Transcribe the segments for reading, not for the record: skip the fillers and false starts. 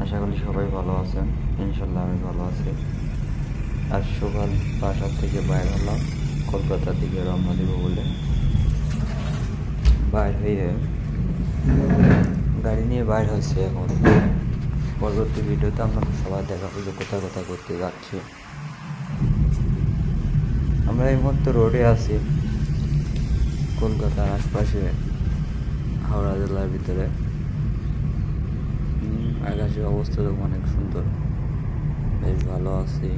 আশা করি সবাই ভালো আছেন। ইনশাল্লাহ আমি ভালো আছি। আজ সকাল বাসা থেকে বাইর হলাম কলকাতার দিকে রওনা দিব বলে। বাইর হয়ে গাড়ি নিয়ে বাইর হয়েছে। এখন পরবর্তী ভিডিওতে আমরা সবাই দেখাবো যে কোথায় কোথায় করতে যাচ্ছি। আমরা এই মুহূর্তে রোডে আছি কলকাতার আশপাশে, হাওড়া জেলার ভিতরে। আকাশের অবস্থা তো অনেক সুন্দর, বেশ ভালো আছি।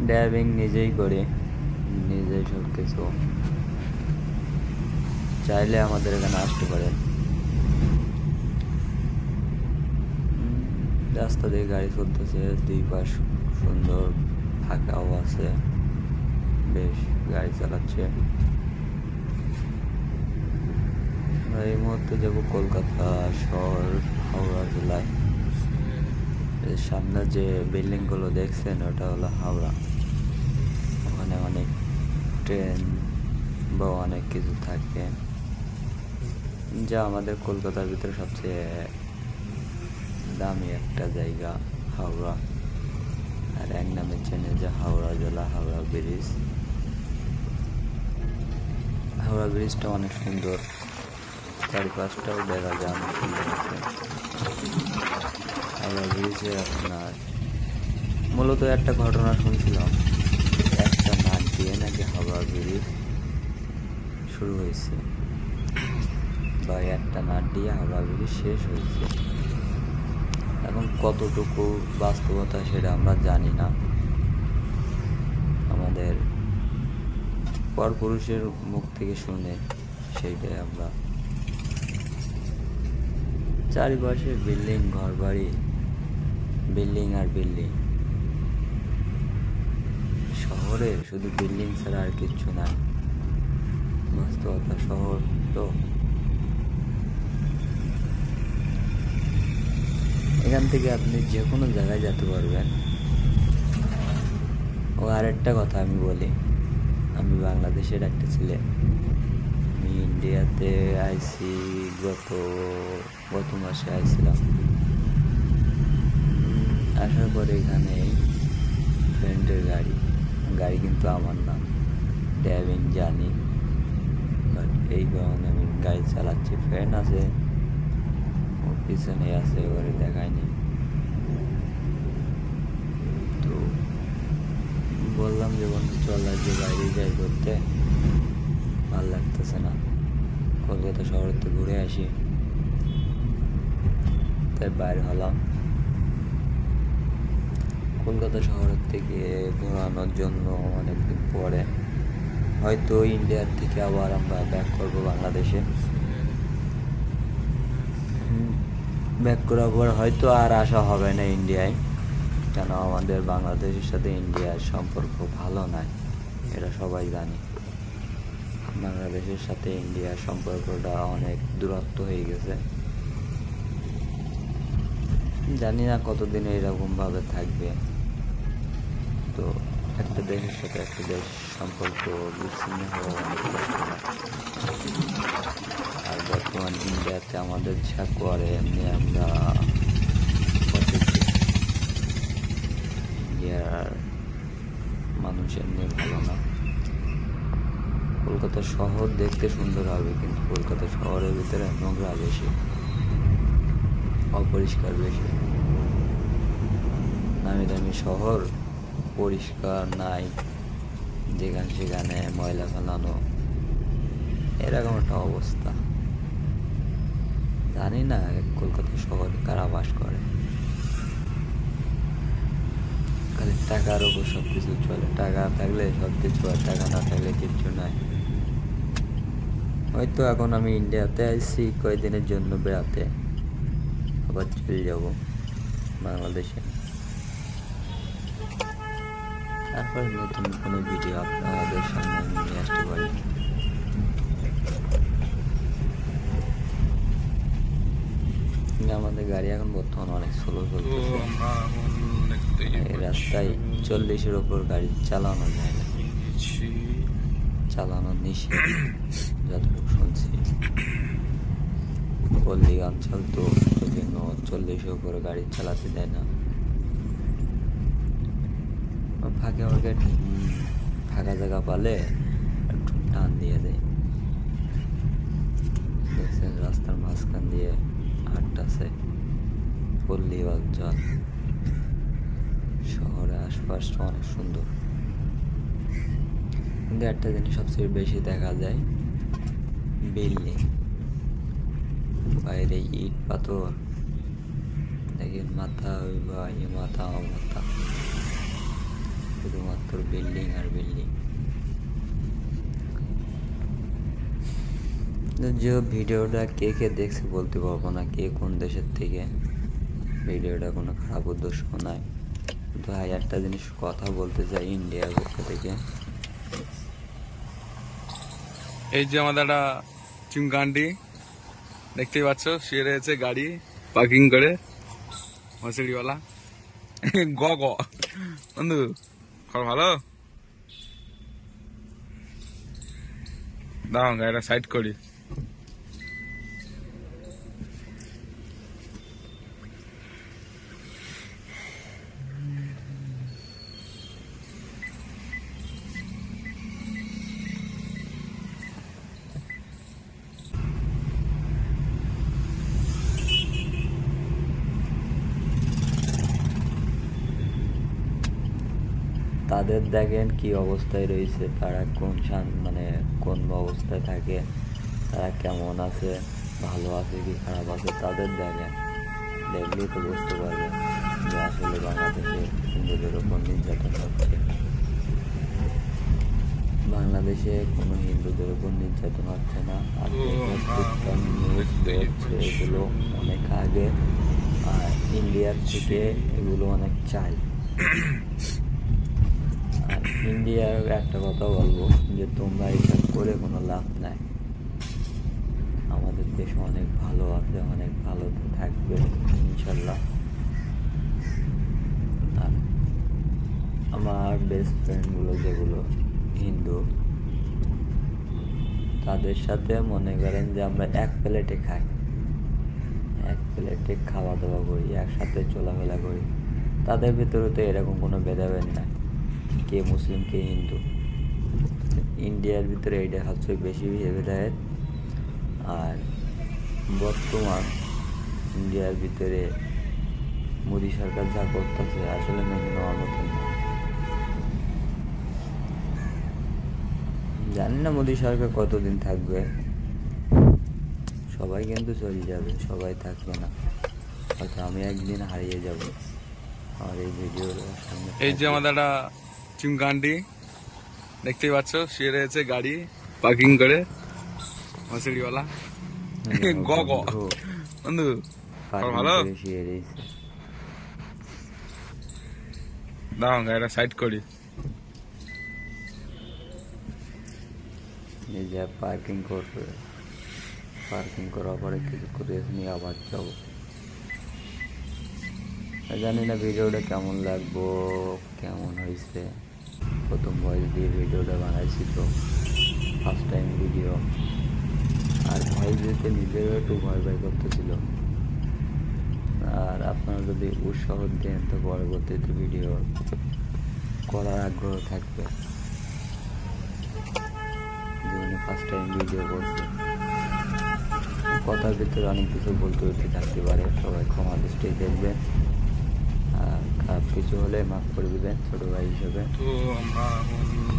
ড্রাইভিং নিজেই করি, নিজেই সব কিছু। চাইলে আমাদের এখানে আসতে পারেন। রাস্তা দিয়ে গাড়ি চলতেছে, দুই পাশ সুন্দর, ফাঁকাও আছে, বেশ গাড়ি চালাচ্ছে। এই মুহূর্তে যাবো কলকাতা শহর, হাওড়া জেলায়। সামনে যে বিল্ডিং গুলো দেখছেন ওটা হলো হাওড়া। ওখানে অনেক ট্রেন বা অনেক কিছু থাকে, যা আমাদের কলকাতার ভিতরে সবচেয়ে দামি একটা জায়গা হাওড়া। আর এক নামে চেনে যে হাওড়া জেলা, হাওড়া ব্রিজ। হাওড়া ব্রিজটা অনেক সুন্দর, চারিপাশটাও দেখা যায় অনেক সুন্দর আছে। হাওড়া ব্রিজে আপনার মূলত একটা ঘটনা শুনছিলাম, একটা নাট দিয়ে নাকি হাওড়া ব্রিজ শুরু হয়েছে, বা একটা নাট দিয়ে হাওড়া ব্রিজ শেষ হয়েছে। এখন কতটুকু বাস্তবতা সেটা আমরা জানি না। আমাদের পরপুরুষের মুখ থেকে শুনে সেইটাই আমরা। চারিপাশে বিল্ডিং, ঘর বাড়ি, বিল্ডিং আর বিল্ডিং। শহরে শুধু বিল্ডিং ছাড়া আর কিচ্ছু নাই। বাস্তবতা শহর তো। এখান থেকে আপনি যে কোনো জায়গায় যেতে পারবেন। ও আরেকটা কথা আমি বলি, আমি বাংলাদেশের একটা ছেলে। আমি ইন্ডিয়াতে আইছি গত মাসে আইছিলাম। আসার পরে এখানে ফ্রেন্ডের গাড়ি কিন্তু আমার না, ড্রাইভিং জানি, বাট এই কারণে আমি গাড়ি চালাচ্ছি। ফ্রেন্ড আছে, ওর পিছনে আছে, এবারে দেখায়নি। তো বললাম যে বন্ধু চল আজকে বাইরে যাই ঘুরতে, ভাল লাগতেছে না, কলকাতা শহরেতে ঘুরে আসি। তাই বাইরে হলাম কলকাতা শহরের থেকে ঘোরানোর জন্য। অনেকদিন পরে হয়তো ইন্ডিয়ার থেকে আবার আমরা ব্যাক করবো বাংলাদেশে। ব্যাক করার পর হয়তো আর আসা হবে না ইন্ডিয়ায়, কেন আমাদের বাংলাদেশের সাথে ইন্ডিয়ার সম্পর্ক ভালো নয়, এটা সবাই জানি। বাংলাদেশের সাথে ইন্ডিয়ার সম্পর্কটা অনেক দূরত্ব হয়ে গেছে। জানি না কতদিন এরকমভাবে থাকবে। তো একটা দেশের সাথে একটা দেশ সম্পর্ক বিচ্ছিন্ন হওয়া অনেক কষ্ট। আর বর্তমান ইন্ডিয়াতে আমাদের যা করে এমনি আমরা ইন্ডিয়ার মানুষ এমনি ভালো না। কলকাতা শহর দেখতে সুন্দর হবে, কিন্তু কলকাতা শহরের ভিতরে নোংরা বেশি, অপরিষ্কার বেশি। নামি দামি শহর, পরিষ্কার নাই, যেখানে সেখানে ময়লা ফেলানো, এরকম একটা অবস্থা। জানি না কলকাতা শহরে কারা বাস করে। খালি টাকার উপর সব কিছু চলে, টাকা থাকলে সব কিছু, আর টাকা না থাকলে কিচ্ছু নাই। হয়তো এখন আমি ইন্ডিয়াতে আসছি কয়েকদিনের জন্য বেড়াতে, আবার চলে যাব বাংলাদেশে। তারপর নতুন কোনো ভিডিও আপনাদের সামনে আমি নিয়ে আসতে পারি। আমাদের গাড়ি এখন বর্তমানে অনেক স্লো চলতেছে। এই রাস্তায় 40-এর ওপর গাড়ি চালানো যায় না, চালানো নিষেধ যতটুকু শুনছি। পল্লী অঞ্চল তো কোনো 40-এর উপরে গাড়ি চালাতে দেয় না। ফাঁকে ফাঁকে ফাঁকা জায়গা পালে একটু টান দিয়ে দেয়। দেখছেন রাস্তার মাঝখান দিয়ে হাঁটতেছে পল্লী অঞ্চল, শহরের আশপাশটা অনেক সুন্দর। কিন্তু একটা জিনিস সবচেয়ে বেশি দেখা যায়, বিল্ডিং, বাইরে ইট পাথর, দেখেন মাথা বা এ মাথা ও মাথা, শুধুমাত্র বিল্ডিং আর বিল্ডিং। যে ভিডিওটা কে কে দেখছে বলতে পারবো না, কে কোন দেশের থেকে। ভিডিওটা কোনো খারাপ উদ্দেশ্য নয়, কিন্তু একটা জিনিস কথা বলতে চাই ইন্ডিয়ার পক্ষ থেকে। এই যে আমাদের একটা চুমকান্ডি দেখতেই পাচ্ছ, শুয়ে রয়েছে গাড়ি পার্কিং করে মশারিওয়ালা। গ গ বন্ধু খবর ভালো, দাও গাড়িটা সাইড করি। তাদের দেখেন কি অবস্থায় রয়েছে, তারা কোন মানে কোন অবস্থায় থাকে, তারা কেমন আছে, ভালো আছে কি খারাপ আছে, তাদের দেখেন। দেখলেই তো বুঝতে পারবেন যে আসলে বাংলাদেশে হিন্দুদের উপর নির্যাতন হচ্ছে। বাংলাদেশে কোনো হিন্দুদের উপর নির্যাতন হচ্ছে না। আর নিউজ বেরোচ্ছে এগুলো অনেক আগে, আর ইন্ডিয়ার থেকে এগুলো অনেক চাই। আর ইন্ডিয়ার একটা কথা বলবো যে তোমরা এইসব করে কোনো লাভ নাই। আমাদের দেশ অনেক ভালো আছে, অনেক ভালো থাকবে ইনশাল্লাহ। আর আমার বেস্ট ফ্রেন্ডগুলো যেগুলো হিন্দু, তাদের সাথে মনে করেন যে আমরা এক প্লেটে খাই, এক প্লেটে খাওয়া দাওয়া করি, একসাথে চলাফেরা করি। তাদের ভিতরে তো এরকম কোনো ভেদাভেদ নাই, কে মুসলিম কে হিন্দু। ইন্ডিয়ার ভিতরে এইটা সবচেয়ে বেশি ভেদাভেদ। আর বর্তমান ইন্ডিয়ার ভিতরে মোদী সরকার যা করতেছে আসলে মেনে নেওয়ার মতন না। জানি না মোদী সরকার কতদিন থাকবে, সবাই কিন্তু চলে যাবে, সবাই থাকবে না, হয়তো আমি একদিন হারিয়ে যাব। আর এই ভিডিওর সামনে এই যে আমাদের একটা চুমকান্ডি দেখতেই পাচ্ছ, শুয়ে রয়েছে গাড়ি পার্কিং করে মশারিওয়ালা। গ গ বন্ধু খবর ভালো, দাও গাড়িটা সাইড করি। যা পার্কিং করবে, পার্কিং করার পরে কিছু করে নিয়ে আবার যাবো। জানি না ভিডিওটা কেমন লাগবো, কেমন হয়েছে। প্রথম ভয়েস দিয়ে ভিডিওটা বানাইছি, তো ফার্স্ট টাইম ভিডিও। আর ভয়েস দিতে নিজেরও একটু ভয় ভয় করতেছিল। আর আপনারা যদি উৎসাহ দেন তো পরবর্তীতে ভিডিও করার আগ্রহ থাকবে। জীবনে ফার্স্ট টাইম ভিডিও করছি, কথার ভিতরে অনেক কিছু বলতে থাকতে পারে, সবাই ক্ষমা দৃষ্টি দেখবেন। আর খারাপ কিছু হলে মাফ করে দিবেন ছোট ভাই হিসেবে। তো আমরা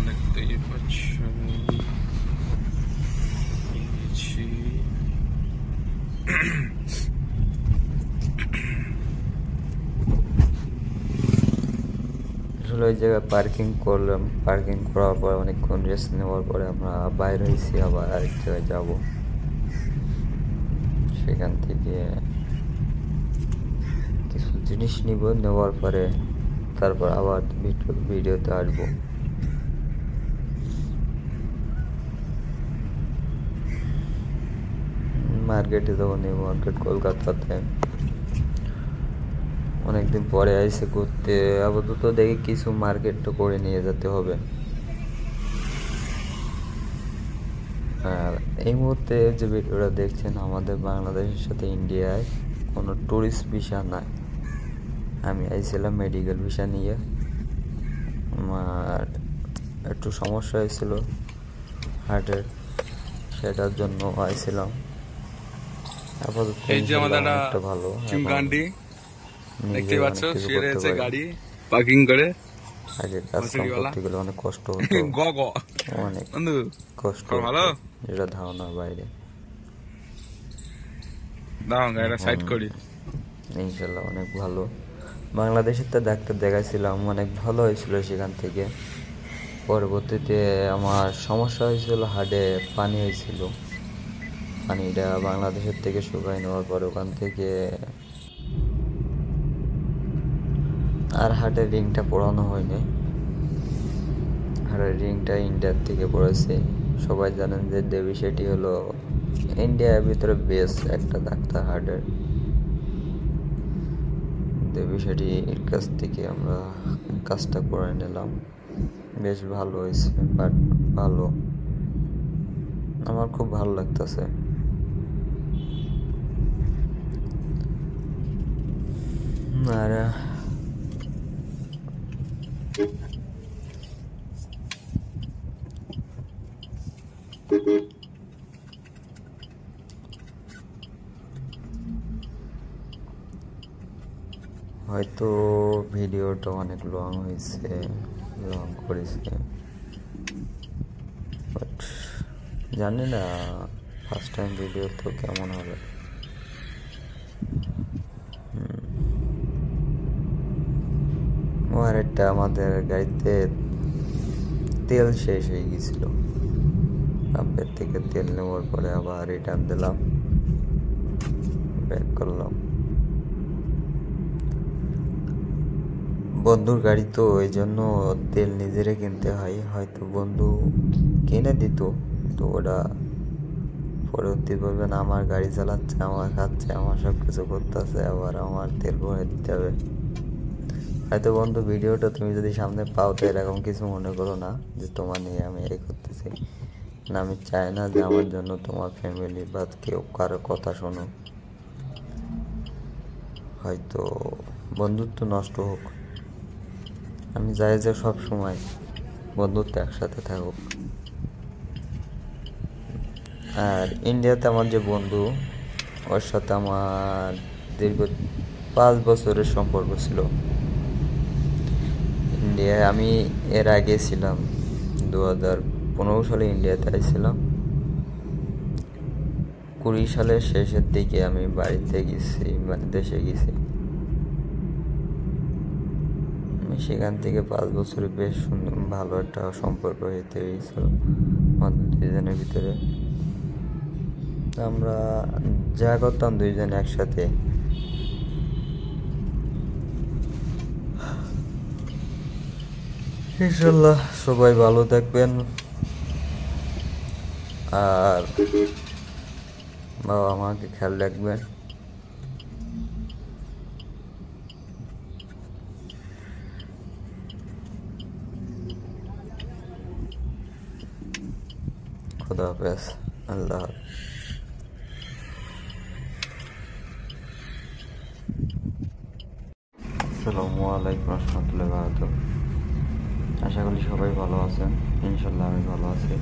দেখতেই পাচ্ছি আসলে ওই জায়গায় পার্কিং করলাম, পার্কিং করার পর অনেকক্ষণ রেস্ট নেওয়ার পরে আমরা বাইরে হয়েছি, আবার আরেক জায়গায় যাবো। সেখান থেকে কিছু জিনিস নিব, নেওয়ার পরে তারপর আবার ভিডিওতে আসবো। মার্কেটে যাবো, নিউ মার্কেট কলকাতাতে অনেকদিন পরে আইসে ঘুরতে। আপাতত দেখি কিছু মার্কেট তো করে নিয়ে যেতে হবে। আর এই মুহূর্তে যে ভিডিওটা দেখছেন, আমাদের বাংলাদেশের সাথে ইন্ডিয়ায় কোনো ট্যুরিস্ট ভিসা নাই, আমি আইছিলাম মেডিকেল ভিসা নিয়ে। আমার একটু সমস্যা হয়েছিল হার্টের, সেটার জন্য আইছিলাম। আপাতত এই যে আমাদের অনেকটা ভালো, চিমকান্ডি দেখতে নিজে পাচ্ছ, অনেক কিছু শুয়ে করতে রয়েছে পারি। গাড়ি পার্কিং করে। আগে কাজ কাম করতে গেলে অনেক কষ্ট হতো, গ গ অনেক বন্ধু কষ্ট ভালো হতো, যেটা ধারণার বাইরে। দাও গাড়িটা সাইড করি। ইনশাল্লাহ অনেক ভালো। বাংলাদেশের তো ডাক্তার দেখাইছিলাম, অনেক ভালো হয়েছিল সেখান থেকে। পরবর্তীতে আমার সমস্যা হয়েছিল, হার্টে পানি হয়েছিল। পানিটা বাংলাদেশের থেকে শুকাই নেওয়ার পর ওখান থেকে আর হার্টের রিংটা পড়ানো হয়নি। হার্টের রিংটা ইন্ডিয়ার থেকে পড়েছে। সবাই জানেন যে দেবী শেঠি হলো ইন্ডিয়ার ভিতরে বেস্ট একটা ডাক্তার হার্টের। দেবী শেঠির কাছ থেকে আমরা কাজটা করে নিলাম, বেশ ভালো হয়েছে। বাট ভালো, আমার খুব ভালো লাগতেছে। আর হয়তো ভিডিওটা অনেক লং হয়েছে, লং করেছে, বাট জানি না ফার্স্ট টাইম ভিডিও তো কেমন হবে। আর একটা আমাদের গাড়িতে তেল শেষ হয়ে গেছিল, পাম্পের থেকে তেল নেওয়ার পরে আবার রিটার্ন দিলাম, ব্যাক করলাম। বন্ধুর গাড়ি তো ওই জন্য তেল নিজেরে কিনতে হয়, হয়তো বন্ধু কিনে দিত, তো ওটা পরবর্তী বলবেন আমার গাড়ি চালাচ্ছে, আমার খাচ্ছে, আমার সব কিছু করতেছে, আবার আমার তেল ভরে দিতে হবে। হয়তো বন্ধু ভিডিওটা তুমি যদি সামনে পাও তো এরকম কিছু মনে করো না যে তোমার নিয়ে আমি এই করতেছি না। আমি চাই না যে আমার জন্য তোমার ফ্যামিলি বা কেউ কারো কথা শোনো। হয়তো বন্ধুত্ব নষ্ট হোক, আমি চাই যে সব সময় বন্ধুত্ব একসাথে থাকুক। আর ইন্ডিয়াতে আমার যে বন্ধু, ওর সাথে আমার দীর্ঘ 5 বছরের সম্পর্ক ছিল। ইন্ডিয়ায় আমি এর আগে ছিলাম 2015 সালে ইন্ডিয়াতে আসছিলাম। 20 সালের শেষের দিকে আমি বাড়িতে গেছি, মানে দেশে গেছি। সেখান থেকে 5 বছরে বেশ সুন্দর ভালো একটা সম্পর্ক হতে হয়েছিল আমাদের দুজনের ভিতরে। আমরা যা করতাম দুইজন একসাথে। ইনশাল্লাহ সবাই ভালো থাকবেন, আর বাবা মাকে খেয়াল রাখবেন। খুদা হাফেজ, আল্লাহ হাফেজ। আসসালামু আলাইকুম রহমতুল্লাহি ওয়া বারাকাতুহু। আশা করি সবাই ভালো আছেন, ইনশাল্লাহ আমি ভালো আছি।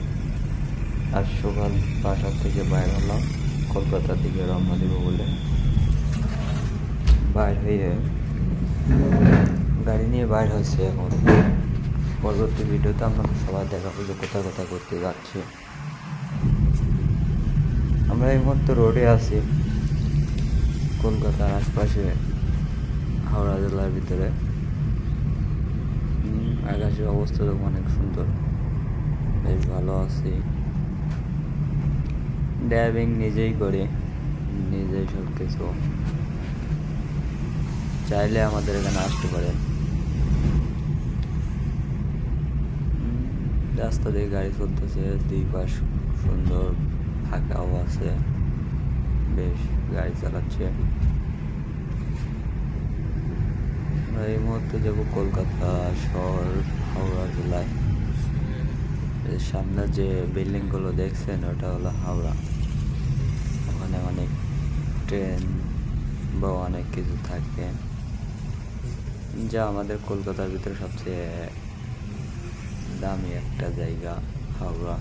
আজ সকাল বাসা থেকে বাইর হলাম, কলকাতা থেকে রওনা দিব বলে। বাইর হয়ে গাড়ি নিয়ে বাইর হয়েছে এখন। পরবর্তী ভিডিওতে আপনাদের সবাই দেখাবো যে কোথায় কোথায় করতে যাচ্ছি। আমরা এই মুহূর্তে রোডে আছি, কলকাতার আশপাশে, হাওড়া জেলার ভিতরে। আকাশের অবস্থা তো অনেক সুন্দর, বেশ ভালো আছি। ড্রাইভিং নিজেই করি, নিজেই সব কিছু। চাইলে আমাদের এখানে আসতে পারেন। রাস্তা দিয়ে গাড়ি চলতেছে, দুই পাশ সুন্দর ফাঁকাও আছে, বেশ গাড়ি চালাচ্ছে। আমরা এই মুহূর্তে যাবো কলকাতা শহর, হাওড়া জেলায়। সামনে যে বিল্ডিং গুলো দেখছেন ওটা হলো হাওড়া। ওখানে অনেক ট্রেন বা অনেক কিছু থাকবে, যা আমাদের কলকাতার ভিতরে সবচেয়ে দামি একটা জায়গা হাওড়া।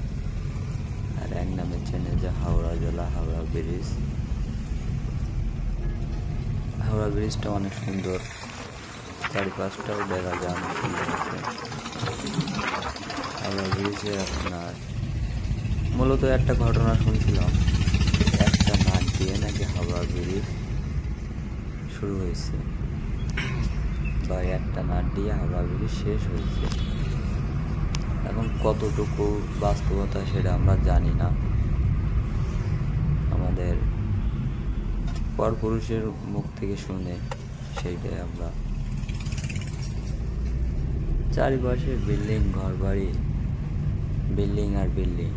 আর এক নামে চেনে যে হাওড়া জেলা, হাওড়া ব্রিজ। হাওড়া ব্রিজটা অনেক সুন্দর, চারিপাশটাও দেখা যায় অনেক সুন্দর আছে। হাওড়া ব্রিজে আপনার মূলত একটা ঘটনা শুনছিলাম, একটা নাট দিয়ে নাকি হাওড়া ব্রিজ শুরু হয়েছে, বা একটা নাট দিয়ে হাওড়া ব্রিজ শেষ হয়েছে। এখন কতটুকু বাস্তবতা সেটা আমরা জানি না। আমাদের পরপুরুষের মুখ থেকে শুনে সেইটাই আমরা। চারিপাশে বিল্ডিং, ঘর বাড়ি, বিল্ডিং আর বিল্ডিং।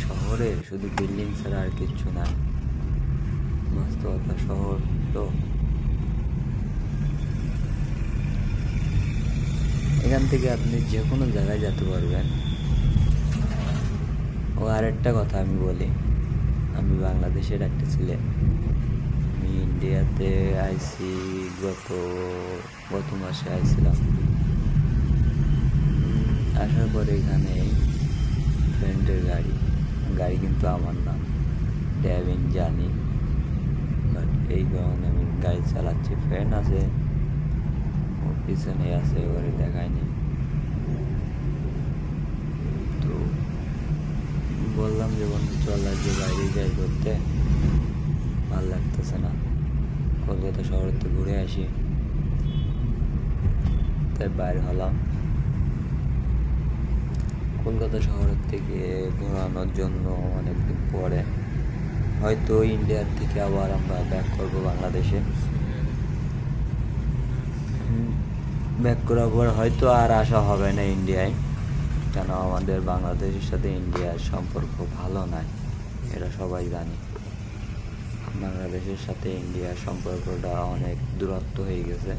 শহরে শুধু বিল্ডিং ছাড়া আর কিচ্ছু না। বাস্তবতা শহর তো এখান থেকে আপনি যে কোনো জায়গায় যেতে পারবেন। ও আরেকটা কথা আমি বলি, আমি বাংলাদেশের একটা ছেলে। আমি ইন্ডিয়াতে আইছি গত মাসে আইছিলাম। আসার পরে এখানে ফ্রেন্ডের গাড়ি কিন্তু আমার না, ড্রাইভিং জানি, বাট এই কারণে আমি গাড়ি চালাচ্ছি। ফ্রেন্ড আছে, ওর পিছনে আছে, এবারে দেখায়নি। তো বললাম যে বন্ধু চল আজকে বাইরে যাই ঘুরতে, ভালো লাগতেছে না, কলকাতা শহরে তো ঘুরে আসি। তাই বাইরে হলাম কলকাতা শহরের থেকে ঘোরানোর জন্য। অনেকদিন পরে হয়তো ইন্ডিয়ার থেকে আবার আমরা ব্যাক করবো বাংলাদেশে। ব্যাক করার পর হয়তো আর আসা হবে না ইন্ডিয়ায়, কেন আমাদের বাংলাদেশের সাথে ইন্ডিয়ার সম্পর্ক ভালো নয়, এটা সবাই জানি। বাংলাদেশের সাথে ইন্ডিয়ার সম্পর্কটা অনেক দূরত্ব হয়ে গেছে।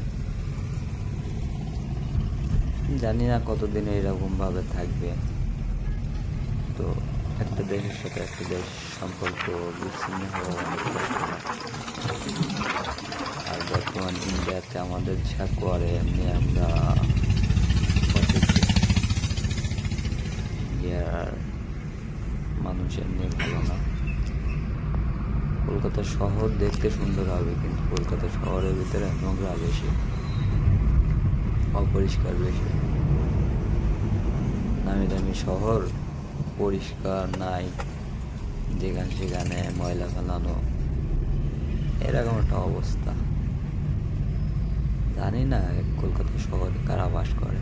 জানি না কতদিন এরকমভাবে থাকবে। তো একটা দেশের সাথে একটা দেশ সম্পর্ক বিচ্ছিন্ন হওয়া অনেক কষ্টকর। আর বর্তমান ইন্ডিয়াতে আমাদের যা করে এমনি আমরা ইন্ডিয়ার মানুষ এমনি ভালো না। কলকাতা শহর দেখতে সুন্দর হবে, কিন্তু কলকাতা শহরের ভিতরে নোংরা বেশি, অপরিষ্কার বেশি। নামি দামি শহর, পরিষ্কার নাই, যেখানে সেখানে ময়লা ফেলানো, এরকম একটা অবস্থা। জানি না কলকাতা শহরে কারা বাস করে।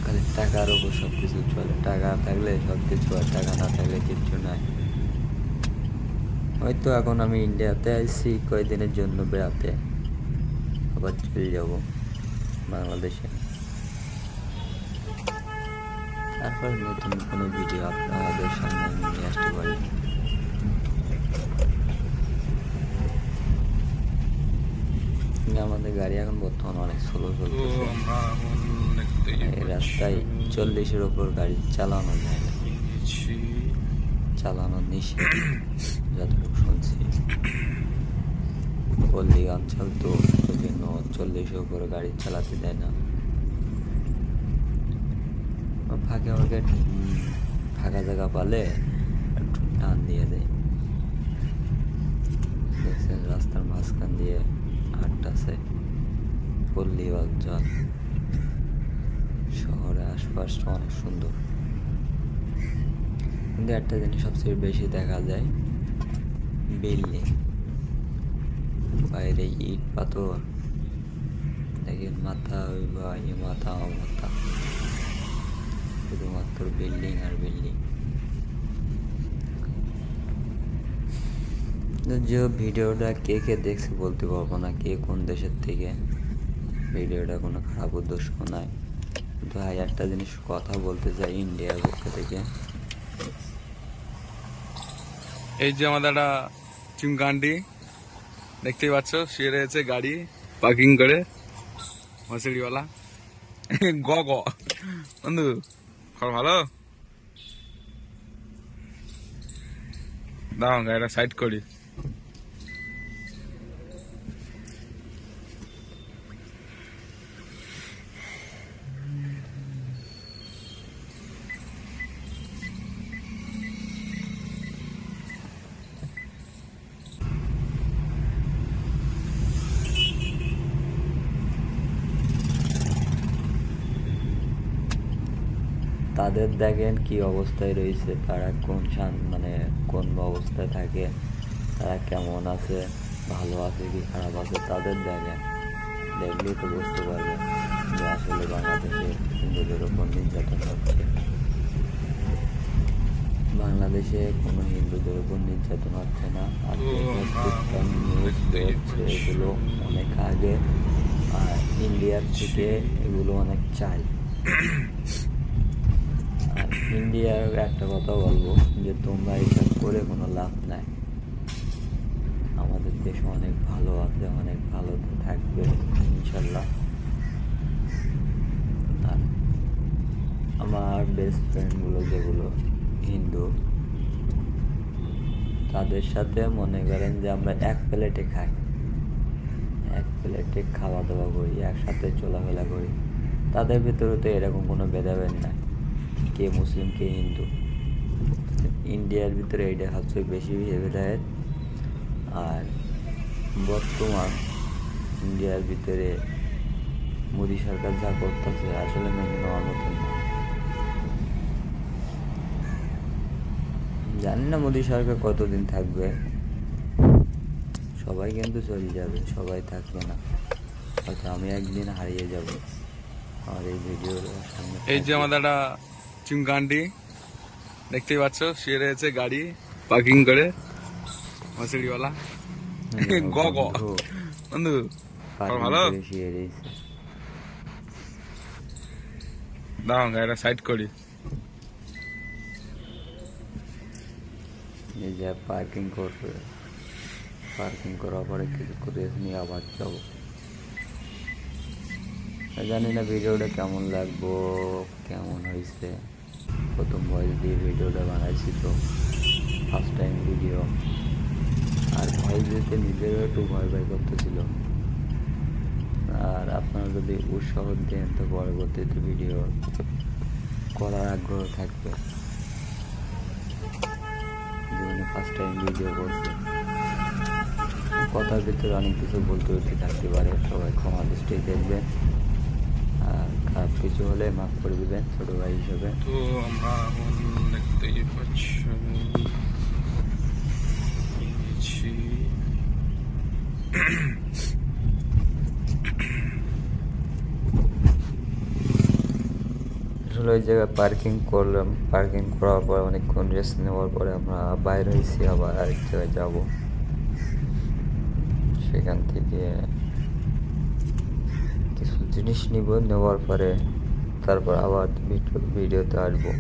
খালি টাকার উপর সবকিছু চলে, টাকা থাকলে সবকিছু, আর টাকা না থাকলে কিচ্ছু নাই। হয়তো এখন আমি ইন্ডিয়াতে আসছি কয়েকদিনের জন্য বেড়াতে, আবার চলে যাব বাংলাদেশে। তারপর নতুন কোনো ভিডিও আপনাদের সামনে আমি নিয়ে আসতে পারি। আমাদের গাড়ি এখন বর্তমানে অনেক স্লো চলতেছে। এই রাস্তায় 40-এর ওপর গাড়ি চালানো যায় না, চালানো নিষেধ যতটুকু শুনছি। পল্লী অঞ্চল তো সেজন্য 40-এর উপরে গাড়ি চালাতে দেয় না। ফাঁকা জায়গা পালে একটু টান দিয়ে দেয়। দেখছেন রাস্তার মাঝখান দিয়ে হাঁটতেছে পল্লী অঞ্চল। শহরের আশপাশটা অনেক সুন্দর, কিন্তু একটা জিনিস সবচেয়ে বেশি দেখা যায়, বিল্ডিং, বাইরে ইট পাথর, দেখেন মাথা মাথা মাথা, শুধুমাত্র বিল্ডিং আর বিল্ডিং। যে ভিডিওটা কে কে দেখছে বলতে পারবো না, কে কোন দেশের থেকে। ভিডিওটা কোনো খারাপ উদ্দেশ্য নাই, কিন্তু একটা জিনিস কথা বলতে চাই ইন্ডিয়ার পক্ষ থেকে। এই যে আমাদের একটা চিমকান্ডি দেখতেই পাচ্ছ, শুয়ে রয়েছে গাড়ি পার্কিং করে, মশারিওয়ালা। বন্ধু খবর ভালো? দাঁড়াও গাড়িটা সাইড করি। তাদের দেখেন কি অবস্থায় রয়েছে, তারা মানে কোন অবস্থায় থাকে, তারা কেমন আছে, ভালো আছে কি খারাপ আছে, তাদের দেখেন, দেখলেই তো বুঝতে পারবেন যে আসলে বাংলাদেশে হিন্দুদের উপর নির্যাতন হচ্ছে। বাংলাদেশে কোনো হিন্দুদের উপর নির্যাতন হচ্ছে না। আর প্রত্যেকটা নিউজ হচ্ছে এগুলো অনেক আগে, আর ইন্ডিয়ার থেকে এগুলো অনেক চাই। আর ইন্ডিয়ার একটা কথা বলবো যে তোমরা এটা করে কোনো লাভ নাই। আমাদের দেশ অনেক ভালো আছে, অনেক ভালো থাকবে ইনশাল্লাহ। আর আমার বেস্ট ফ্রেন্ডগুলো যেগুলো হিন্দু, তাদের সাথে মনে করেন যে আমরা এক প্লেটে খাই, এক প্লেটে খাওয়া দাওয়া করি, একসাথে চলাফেরা করি। তাদের ভিতরে তো এরকম কোনো ভেদাভেদ নাই, কে মুসলিম কে হিন্দু। ইন্ডিয়ার ভিতরে এইটা সবচেয়ে বেশি ভেদাভেদ। আর বর্তমান ইন্ডিয়ার ভিতরে মোদী সরকার যা করতেছে আসলে মেনে নেওয়ার মতন না। জানি না মোদী সরকার কতদিন থাকবে, সবাই কিন্তু চলে যাবে, সবাই থাকবে না, হয়তো আমি একদিন হারিয়ে যাব। আর এই ভিডিওর সামনে এই যে আমাদের একটা চুমকান্ডি দেখতেই পাচ্ছ, শুয়ে রয়েছে গাড়ি পার্কিং করে, মশারিওয়ালা গ গ বন্ধু ভালো। শুয়ে রয়েছে, দাঁড়াও গাড়িটা সাইড করি। এই যে পার্কিং করবে, পার্কিং করার পরে কিছু করে নিয়ে আবার যাবো। জানি না ভিডিওটা কেমন লাগবো, কেমন হয়েছে। প্রথম ভয়েস দিয়ে ভিডিওটা বানাইছি, তো ফার্স্ট টাইম ভিডিও। আর ভয়েস দিতে নিজেরও একটু ভয় ভয় করতেছিল। আর আপনারা যদি উৎসাহ দেন তো পরবর্তীতে ভিডিও করার আগ্রহ থাকবে। জীবনে ফার্স্ট টাইম ভিডিও করছি, কথার ভিতরে অনেক কিছু বলতে থাকতে পারে, সবাই ক্ষমা দৃষ্টিতে দেখবেন। আর খারাপ কিছু হলে মাফ করে দিবেন ছোট ভাই হিসেবে। তো আমরা দেখতেই পাচ্ছি আসলে ওই জায়গায় পার্কিং করলাম, পার্কিং করার পর অনেকক্ষণ রেস্ট নেওয়ার পরে আমরা বাইরে হয়েছি, আবার আরেক জায়গায় যাব। সেখান থেকে কিছু জিনিস নিব, নেওয়ার পরে তারপর আবার ভিডিওতে আসবো।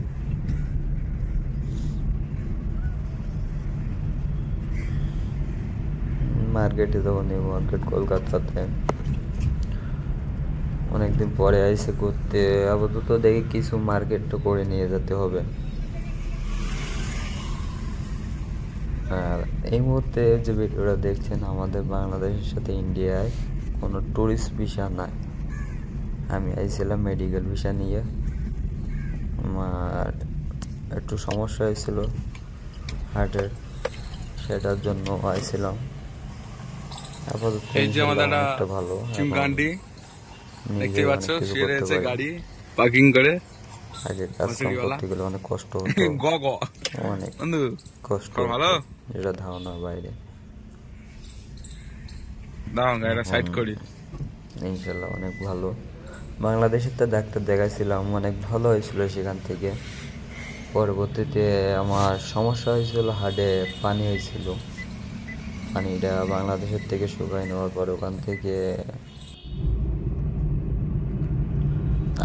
মার্কেটে যাবো, নিউ মার্কেট কলকাতাতে অনেকদিন পরে আইসে ঘুরতে। আপাতত দেখি কিছু মার্কেট তো করে নিয়ে যেতে হবে। আর এই মুহূর্তে যে ভিডিওটা দেখছেন, আমাদের বাংলাদেশের সাথে ইন্ডিয়ায় কোনো ট্যুরিস্ট ভিসা নাই। আমি আইছিলাম মেডিকেল ভিসা নিয়ে, আমার একটু সমস্যা হয়েছিল হার্টের, সেটার জন্য আইছিলাম। আপাতত এই যে আমাদের একটা ভালো চুমকান্ডি দেখতেই পাচ্ছ, শুয়ে রয়েছে গাড়ি পার্কিং করে। আগে কাজ কাম করতে গেলে অনেক কষ্ট হতো, গ গ অনেক বন্ধু কষ্ট ভালো। যেটা ধারণার বাইরে। দাঁড়াও গাড়িটা সাইড করি। ইনশাল্লাহ অনেক ভালো। বাংলাদেশের তো ডাক্তার দেখাইছিলাম, অনেক ভালো হয়েছিল সেখান থেকে। পরবর্তীতে আমার সমস্যা হয়েছিল, হার্টে পানি হয়েছিল। পানিটা বাংলাদেশের থেকে শুকাই নেওয়ার পর ওখান থেকে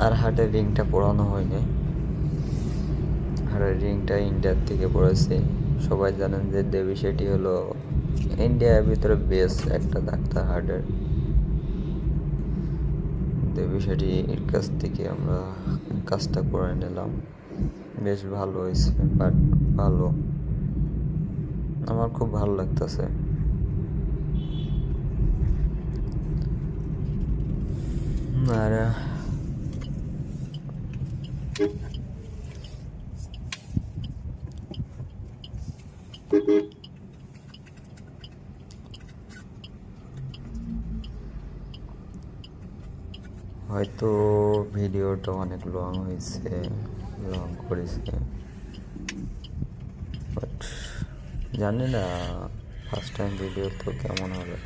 আর হার্টের রিংটা পড়ানো হয়নি। হার্টের রিংটা ইন্ডিয়ার থেকে পড়েছে। সবাই জানেন যে দেবী শেঠি হলো ইন্ডিয়ার ভিতরে বেস্ট একটা ডাক্তার হার্টের। দেবী শেঠির কাছ থেকে আমরা কাজটা করে নিলাম, বেশ ভালো হয়েছে। বাট ভালো আমার খুব ভালো লাগতেছে। আর হয়তো ভিডিওটা অনেক লং হয়েছে, লং করেছে, বাট জানি না ফার্স্ট টাইম ভিডিও তো কেমন হবে।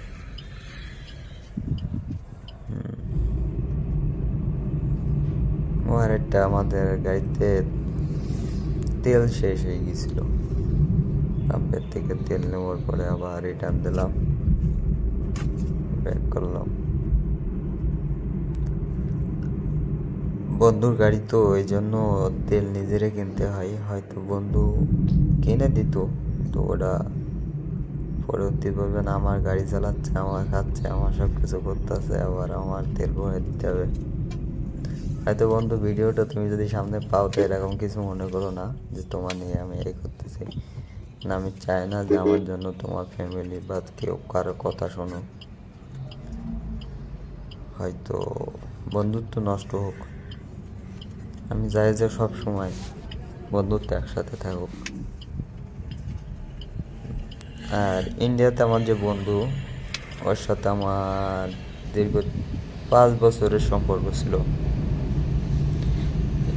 আর একটা আমাদের গাড়িতে তেল শেষ হয়ে গেছিল, পাম্পের থেকে তেল নেওয়ার পরে আবার রিটার্ন দিলাম, ব্যাক করলাম। বন্ধুর গাড়ি তো ওই জন্য তেল নিজেরে কিনতে হয়, হয়তো বন্ধু কিনে দিত, তো ওটা পরবর্তী বলবেন আমার গাড়ি চালাচ্ছে, আমার খাচ্ছে, আমার সব কিছু করতেছে, আবার আমার তেল ভরে দিতে হবে। হয়তো বন্ধু ভিডিওটা তুমি যদি সামনে পাও তো এরকম কিছু মনে করো না যে তোমার নিয়ে আমি এই করতেছি না। আমি চাই না যে আমার জন্য তোমার ফ্যামিলি বা কেউ কারো কথা শোনো, হয়তো বন্ধুত্ব নষ্ট হোক। আমি চাই যে সব সময় বন্ধুত্ব একসাথে থাকুক। আর ইন্ডিয়াতে আমার যে বন্ধু, ওর সাথে আমার দীর্ঘ 5 বছরের সম্পর্ক ছিল।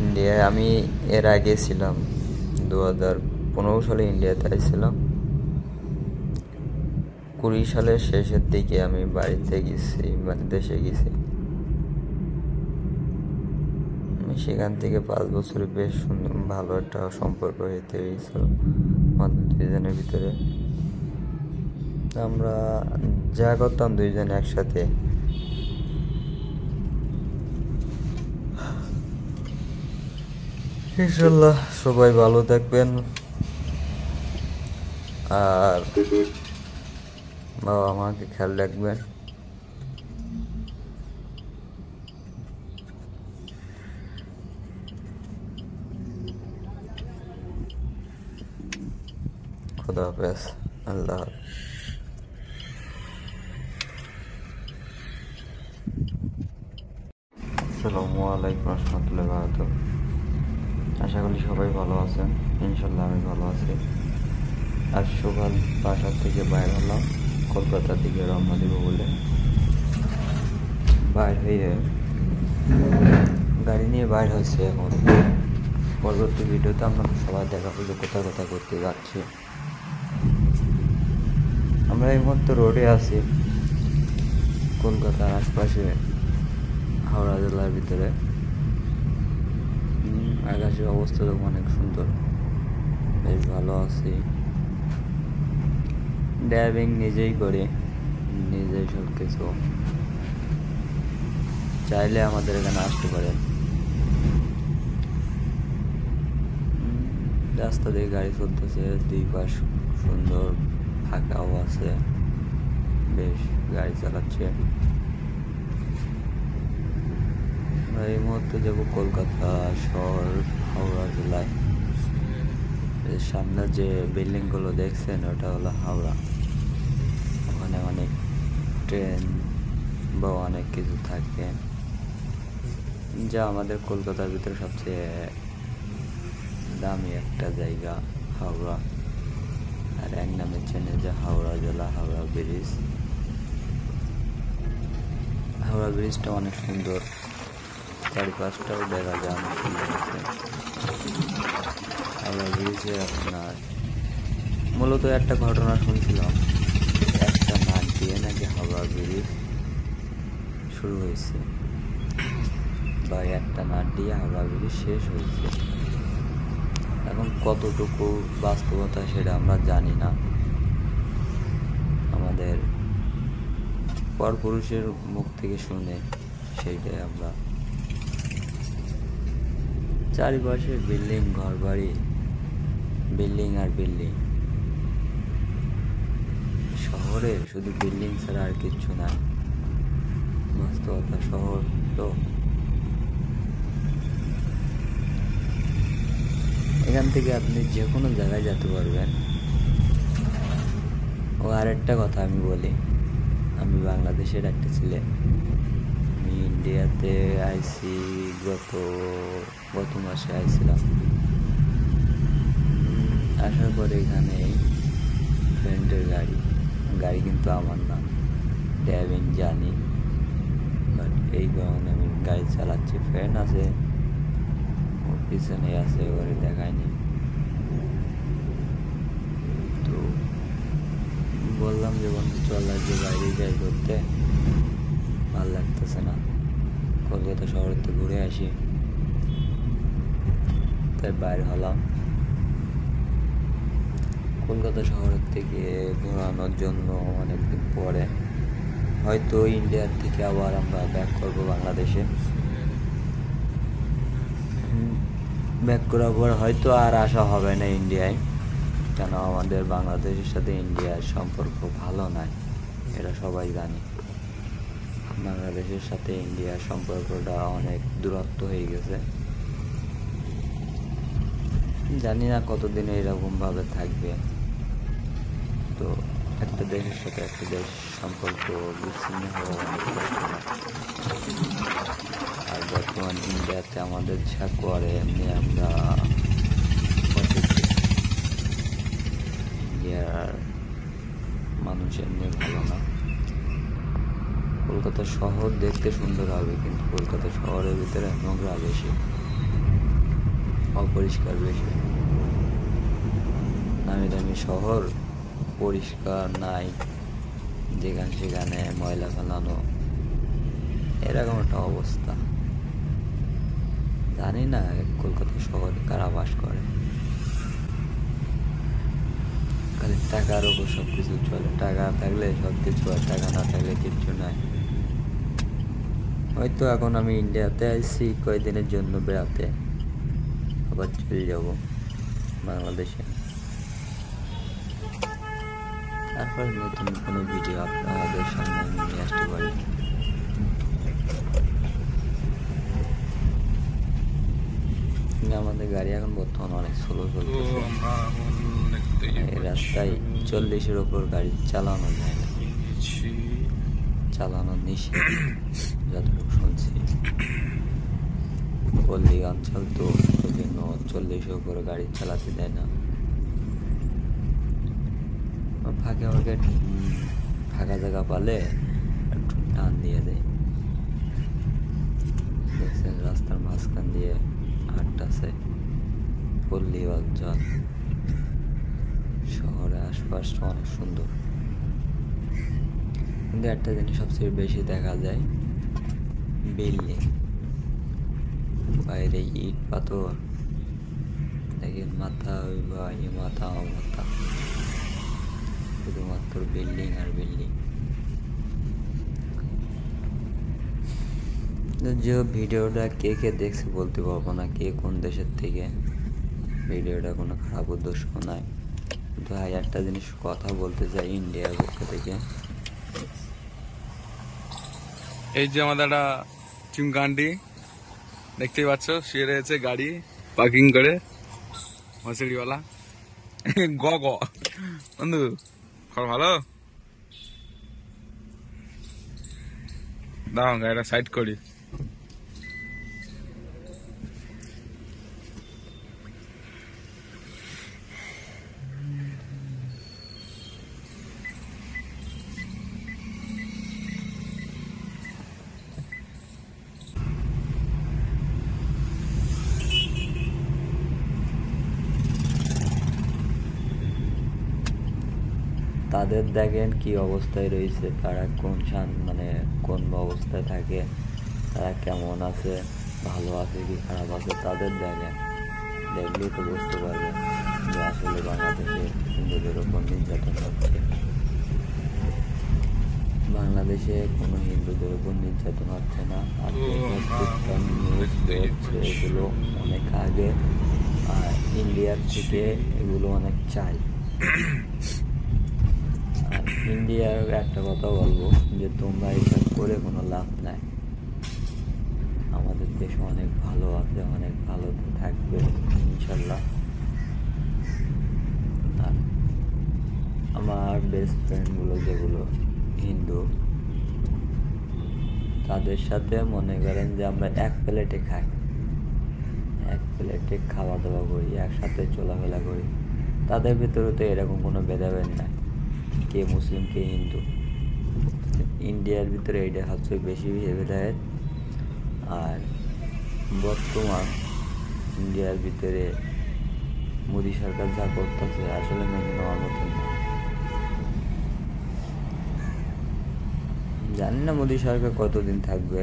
ইন্ডিয়ায় আমি এর আগে ছিলাম 2015 সালে ইন্ডিয়াতে আসছিলাম। 20 সালের শেষের দিকে আমি বাড়িতে গেছি, মানে দেশে গেছি। আমি সেখান থেকে 5 বছরে বেশ ভালো একটা সম্পর্ক হইতে হয়েছিল আমাদের দুইজনের ভিতরে। আমরা যা করতাম দুইজন একসাথে। ইনশাল্লাহ সবাই ভালো থাকবেন, আর বাবা মাকে খেয়াল রাখবেন। খুদা হাফেজ, আল্লাহ হাফেজ। আসসালামু আলাইকুম রহমতুল্লাহি ওয়া বারাকাতুহু। আশা করি সবাই ভালো আছেন, ইনশাল্লাহ আমি ভালো আছি। আজ সকাল বাসা থেকে বাইর হলাম, কলকাতা থেকে রওনা দেব বলে। বাইর হয়ে গাড়ি নিয়ে বাইর হয়েছে এখন। পরবর্তী ভিডিওতে আপনাদের সবাই দেখা হলো কোথায় কোথায় করতে যাচ্ছি। আমরা এই মুহূর্তে রোডে আছি, কলকাতার আশপাশে, হাওড়া জেলার ভিতরে। আকাশের অবস্থা তো অনেক সুন্দর, বেশ ভালো আছি। ড্রাইভিং নিজেই করি, নিজেই সব কিছু। চাইলে আমাদের এখানে আসতে পারেন। রাস্তা দিয়ে গাড়ি চলতেছে, দুই পাশ সুন্দর, ফাঁকাও আছে, বেশ গাড়ি চালাচ্ছে। আমরা এই মুহূর্তে যাব কলকাতা শহর, হাওড়া জেলায়। সামনে যে বিল্ডিং গুলো দেখছেন ওটা হলো হাওড়া। ওখানে অনেক ট্রেন বা অনেক কিছু থাকে, যা আমাদের কলকাতার ভিতরে সবচেয়ে দামি একটা জায়গা হাওড়া। আর এক নামে চেনে যে হাওড়া জেলা, হাওড়া ব্রিজ। হাওড়া ব্রিজটা অনেক সুন্দর, চারিপাশটাও দেখা যায় অনেক সুন্দর আছে। হাওড়া ব্রিজে আপনার মূলত একটা ঘটনা শুনছিলাম, একটা নাট দিয়ে নাকি হাওড়া ব্রিজ শুরু হয়েছে, বা একটা নাট দিয়ে হাওড়া ব্রিজ শেষ হয়েছে। এখন কতটুকু বাস্তবতা সেটা আমরা জানি না। আমাদের পরপুরুষের মুখ থেকে শুনে সেইটাই আমরা। চারিপাশে বিল্ডিং, ঘর বাড়ি, বিল্ডিং আর বিল্ডিং। শহরে শুধু বিল্ডিং ছাড়া আর কিচ্ছু না, বাস্তবতা শহর তো। এখান থেকে আপনি যে কোনো জায়গায় যেতে পারবেন, ও আরেকটা কথা আমি বলি, আমি বাংলাদেশের একটা ছেলে। আমি ইন্ডিয়াতে আইছি গত মাসে আইছিলাম। আসার পরে এখানে ফ্রেন্ডের গাড়ি কিন্তু আমার না, ড্রাইভিং জানি, বাট এই কারণে আমি গাড়ি চালাচ্ছি। ফ্রেন্ড আছে, ওর পিছনে আছে, এবারে দেখায়নি। তো বললাম যে বন্ধু চল আজকে বাইরে যাই ঘুরতে, ভালো লাগতেছে না, কলকাতা শহরেতে ঘুরে আসি। তাই বাইরে হলাম কলকাতা শহরের থেকে ঘোরানোর জন্য। অনেকদিন পরে হয়তো ইন্ডিয়ার থেকে আবার আমরা ব্যাক করবো বাংলাদেশে। ব্যাক করার পর হয়তো আর আসা হবে না ইন্ডিয়ায়, কেন আমাদের বাংলাদেশের সাথে ইন্ডিয়ার সম্পর্ক ভালো নয়, এটা সবাই জানি। বাংলাদেশের সাথে ইন্ডিয়ার সম্পর্কটা অনেক দূরত্ব হয়ে গেছে। জানি না কতদিন এরকমভাবে থাকবে। তো একটা দেশের সাথে একটা দেশ সম্পর্ক বিচ্ছিন্ন হওয়া অনেক কষ্ট। আর বর্তমান ইন্ডিয়াতে আমাদের যা করে এমনি আমরা ইন্ডিয়ার মানুষ এমনি ভালো না। কলকাতা শহর দেখতে সুন্দর হবে, কিন্তু কলকাতা শহরের ভিতরে নোংরা বেশি, অপরিষ্কার বেশি। নামি দামি শহর, পরিষ্কার নাই, যেখানে সেখানে ময়লা ফেলানো, এরকম একটা অবস্থা। জানি না কলকাতা শহরে কারা বাস করে। খালি টাকার উপর সবকিছু চলে, টাকা থাকলে সবকিছু, আর টাকা না থাকলে কিচ্ছু নাই। হয়তো এখন আমি ইন্ডিয়াতে আসছি কয়েকদিনের জন্য বেড়াতে, আবার চলে যাব বাংলাদেশে। তারপর নতুন কোনো ভিডিও আপনাদের সামনে আমি নিয়ে আসতে পারি। আমাদের গাড়ি এখন বর্তমান অনেক স্লো চলতেছে। এই রাস্তায় 40-এর ওপর গাড়ি চালানো যায় না, চালানো নিষেধ যতটুকু শুনছি। পল্লী অঞ্চল তো, সেজন্য 40-এর ওপর গাড়ি চালাতে দেয় না। ফাঁকে ফাঁকে ফাঁকা জায়গা পালে একটু টান দিয়ে দেয়। দেখছেন রাস্তার মাঝখান দিয়ে হাঁটতেছে পল্লী অঞ্চল। শহরের আশপাশটা অনেক সুন্দর, কিন্তু একটা জিনিস সবচেয়ে বেশি দেখা যায়, বিল্ডিং, বাইরে ইট পাথর, দেখেন মাথা ওই ভাই, মাথা মাথা, শুধুমাত্র বিল্ডিং আর বিল্ডিং। যে ভিডিওটা কে কে দেখছে বলতে পারবো না, কে কোন দেশের থেকে। ভিডিওটা কোনো খারাপ উদ্দেশ্য নাই, কিন্তু একটা জিনিস কথা বলতে চাই ইন্ডিয়ার পক্ষ থেকে। এই যে আমাদের একটা চিমকান্ডি দেখতেই পাচ্ছ, শুয়ে রয়েছে গাড়ি পার্কিং করে, মশারিওয়ালা। গ গ বন্ধু, খবর ভালো? দাঁড়াও গাড়িটা সাইড করি। তাদের দেখেন কি অবস্থায় রয়েছে, তারা মানে কোন অবস্থায় থাকে, তারা কেমন আছে, ভালো আছে কি খারাপ আছে, তাদের দেখেন। দেখলেই তো বুঝতে পারবেন যে আসলে বাংলাদেশে হিন্দুদের ওপর নির্যাতন হচ্ছে। বাংলাদেশে কোনো হিন্দুদের উপর নির্যাতন হচ্ছে না। আর নিউজ হচ্ছে এগুলো অনেক আগে, আর ইন্ডিয়ার থেকে এগুলো অনেক চাই। আর ইন্ডিয়ার একটা কথা বলবো যে তোমরা এইসব করে কোনো লাভ নাই। আমাদের দেশ অনেক ভালো আছে, অনেক ভালো থাকবে ইনশাল্লাহ। আর আমার বেস্ট ফ্রেন্ডগুলো যেগুলো হিন্দু, তাদের সাথে মনে করেন যে আমরা এক প্লেটে খাই, এক প্লেটে খাওয়া দাওয়া করি, একসাথে চলাফেরা করি। তাদের ভিতরে তো এরকম কোনো ভেদাভেদ নাই, কে মুসলিম কে হিন্দু। ইন্ডিয়ার ভিতরে এইটা সবচেয়ে বেশি ভেদাভেদ। আর বর্তমান ইন্ডিয়ার ভিতরে মোদী সরকার যা করতেছে আসলে মেনে নেওয়ার মতন না। জানি না মোদী সরকার কতদিন থাকবে,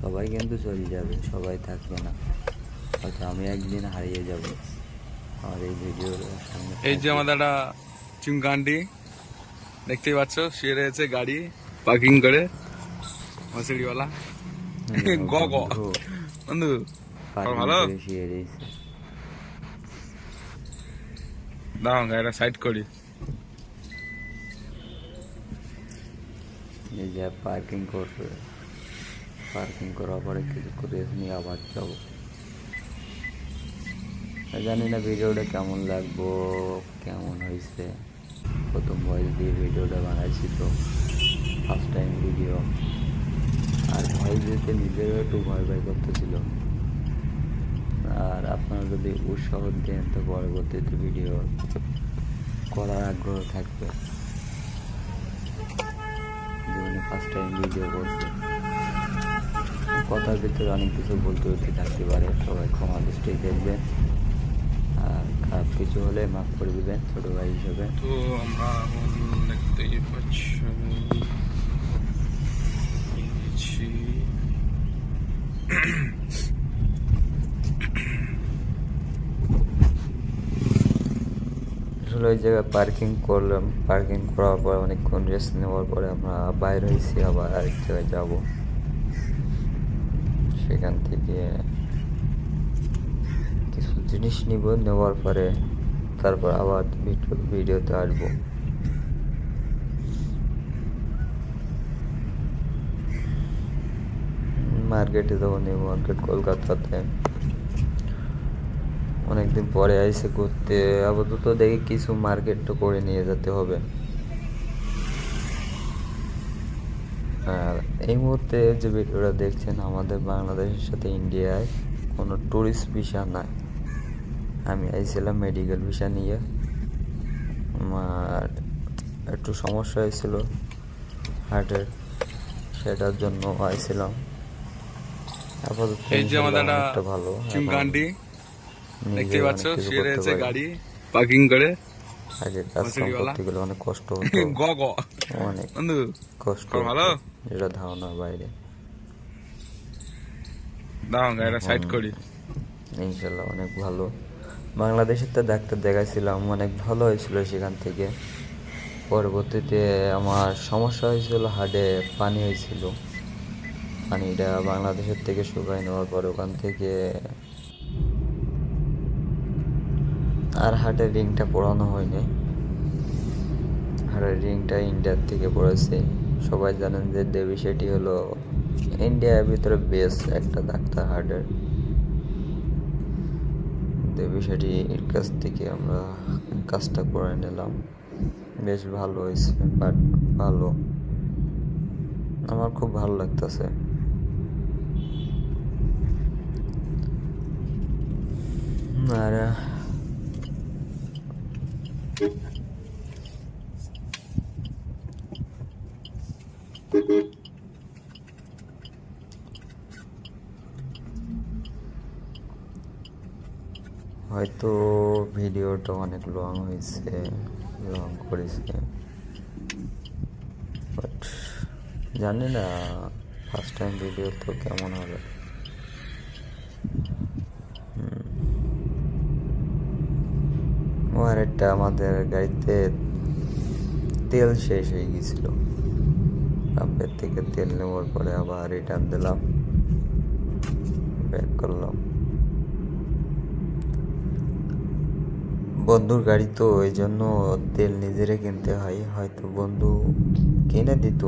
সবাই কিন্তু চলে যাবে, সবাই থাকবে না, হয়তো আমি একদিন হারিয়ে যাব। আর এই ভিডিওর সামনে এই যে আমাদের একটা চুমকান্ডি দেখতেই পাচ্ছ, শুয়ে রয়েছে গাড়ি পার্কিং করে মশারিওয়ালা। গ গ বন্ধু ভালো দাও, গাড়িটা সাইড করি। এই যে পার্কিং করবে, পার্কিং করার পরে কিছু করে নিয়ে আবার যাবো। জানি না ভিডিওটা কেমন লাগবো, কেমন হয়েছে। প্রথম ভয়েস দিয়ে ভিডিওটা বানাইছি, তো ফার্স্ট টাইম ভিডিও। আর ভয়েস দিতে নিজেরও একটু ভয় ভয় করতেছিল। আর আপনারা যদি উৎসাহ দেন তো পরবর্তীতে ভিডিও করার আগ্রহ থাকবে। জীবনে ফার্স্ট টাইম ভিডিও করছে, কথার ভিতরে অনেক কিছু বলতে বলতে থাকতে পারে, সবাই ক্ষমা দৃষ্টিতে দেখবেন। আর খারাপ কিছু হলে মাফ করে দিবেন ছোট ভাই হিসেবে। তো আমরা দেখতেই পাচ্ছি আসলে ওই জায়গায় পার্কিং করলাম, পার্কিং করার পর অনেকক্ষণ রেস্ট নেওয়ার পরে আমরা বাইর হয়েছি, আবার আরেক জায়গায় যাব। সেখান থেকে কিছু জিনিস নিব, নেওয়ার পরে তারপর আবার ভিডিওতে আসবো। মার্কেটে যাবো, নিউ মার্কেট কলকাতাতে অনেকদিন পরে আইসে ঘুরতে। আপাতত দেখি কিছু মার্কেট তো করে নিয়ে যেতে হবে। আর এই মুহূর্তে যে ভিডিওটা দেখছেন, আমাদের বাংলাদেশের সাথে ইন্ডিয়ায় কোনো ট্যুরিস্ট ভিসা নাই। আমি আইছিলাম মেডিকেল ভিসা নিয়ে। আমার একটু সমস্যা হয়েছিল হার্টের, সেটার জন্য আইছিলাম। আপাতত এই যে আমাদের একটা ভালো চুমকান্ডি দেখতেই পাচ্ছ, শুয়ে রয়েছে গাড়ি পার্কিং করে। আগে কাজ করতে গেলে অনেক কষ্ট হতো, গ গ অনেক বন্ধু কষ্ট ভালো যেটা ধারণার বাইরে। দাও, গাড়িটা সাইড করি। ইনশাল্লাহ অনেক ভালো। বাংলাদেশের তো ডাক্তার দেখাইছিলাম, অনেক ভালো হয়েছিল সেখান থেকে। পরবর্তীতে আমার সমস্যা হয়েছিল, হার্টে পানি হয়েছিল। পানিটা বাংলাদেশের থেকে শুকাই নেওয়ার পর ওখান থেকে আর হার্টের রিংটা পরানো হয়নি। হার্টের রিংটা ইন্ডিয়ার থেকে পড়েছে। সবাই জানেন যে দেবী সেটি হলো ইন্ডিয়ার ভিতরে বেস্ট একটা ডাক্তার হার্টের। দেবী সেটির কাছ থেকে আমরা কাজটা করে নিলাম, বেশ ভালো হয়েছে। বাট ভালো, আমার খুব ভালো লাগতেছে। আর হয়তো ভিডিওটা অনেক লং হয়েছে, লং করেছে, বাট জানি না ফার্স্ট টাইম ভিডিও তো কেমন হবে। আর একটা আমাদের গাড়িতে তেল শেষ হয়ে গেছিল, পাম্পের থেকে তেল নেওয়ার পরে আবার রিটার্ন দিলাম, ব্যাক করলাম। বন্ধুর গাড়ি তো ওই জন্য তেল নিজেরে কিনতে হয়, হয়তো বন্ধু কিনে দিত,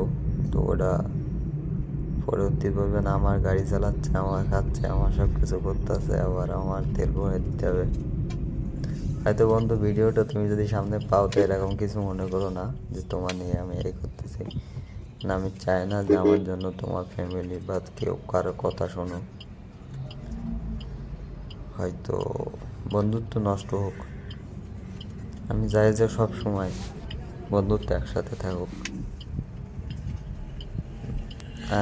তো ওটা পরবর্তী বলবেন আমার গাড়ি চালাচ্ছে, আমার খাচ্ছে, আমার সব কিছু করতেছে, আবার আমার তেল ভরে দিতে হবে। হয়তো বন্ধু ভিডিওটা তুমি যদি সামনে পাও তো এরকম কিছু মনে করো না যে তোমার নিয়ে আমি এই করতেছি না। আমি চাই না যে আমার জন্য তোমার ফ্যামিলি বা কেউ কারো কথা শোনো, হয়তো বন্ধুত্ব নষ্ট হোক। আমি চাই যে সব সময় বন্ধুত্ব একসাথে থাকুক।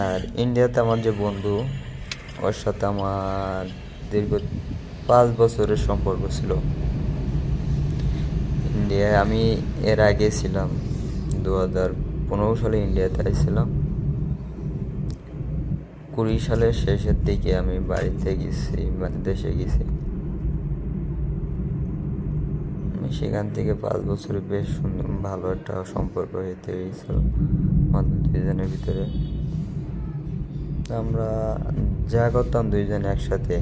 আর ইন্ডিয়াতে আমার যে বন্ধু, ওর সাথে আমার দীর্ঘ 5 বছরের সম্পর্ক ছিল। ইন্ডিয়ায় আমি এর আগে ছিলাম 2015 সালে ইন্ডিয়াতে আসছিলাম। 20 সালের শেষের দিকে আমি বাড়িতে গেছি, মানে দেশে গেছি। সেখান থেকে 5 বছরে বেশ সুন্দর ভালো একটা সম্পর্ক হতে হয়েছিল আমাদের দুইজনের ভিতরে। আমরা যা করতাম দুইজন একসাথে।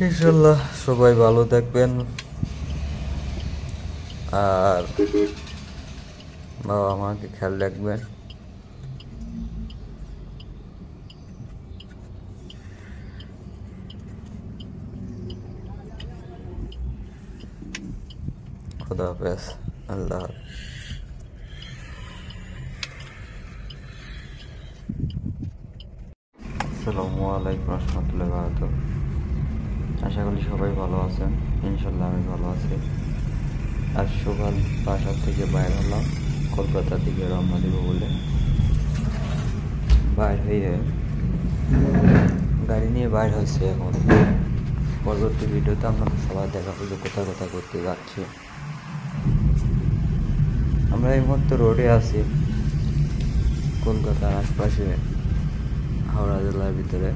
ইনশাল্লাহ সবাই ভালো থাকবেন, আর বাবা মাকে খেয়াল রাখবেন। খুদা হাফেজ, আল্লাহ হাফেজ। আসসালামু আলাইকুম রহমতুল্লাহি ওয়া বারাকাতুহু। আশা করি সবাই ভালো আছেন। ইনশাল্লাহ আমি ভালো আছি। আজ সকাল বাসা থেকে বাইর হলাম, কলকাতার দিকে রওনা দিব বলে। বাইর হয়ে গাড়ি নিয়ে বাইর হয়েছে। এখন পরবর্তী ভিডিওতে আমরা সবাই দেখাবো যে কোথায় কোথায় ঘুরতে যাচ্ছি। আমরা এই মুহূর্তে রোডে আছি, কলকাতার আশপাশে, হাওড়া জেলার ভিতরে।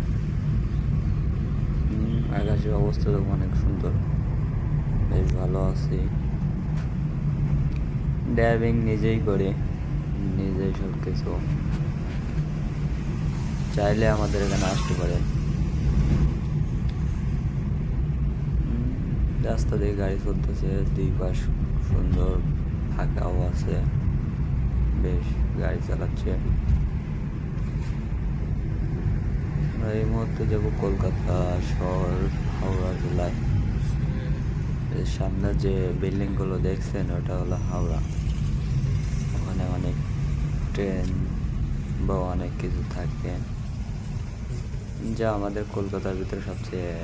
আকাশের অবস্থা তো অনেক সুন্দর, বেশ ভালো আছি। ড্রাইভিং নিজেই করি, নিজেই সব কিছু। চাইলে আমাদের এখানে আসতে পারেন। রাস্তা দিয়ে গাড়ি চলতেছে, দুই পাশ সুন্দর, ফাঁকাও আছে, বেশ গাড়ি চালাচ্ছে। আমরা এই মুহূর্তে যাব কলকাতা শহর, হাওড়া জেলায়। সামনে যে বিল্ডিং গুলো দেখছেন ওটা হলো হাওড়া। ওখানে অনেক ট্রেন বা অনেক কিছু থাকে, যা আমাদের কলকাতার ভিতরে সবচেয়ে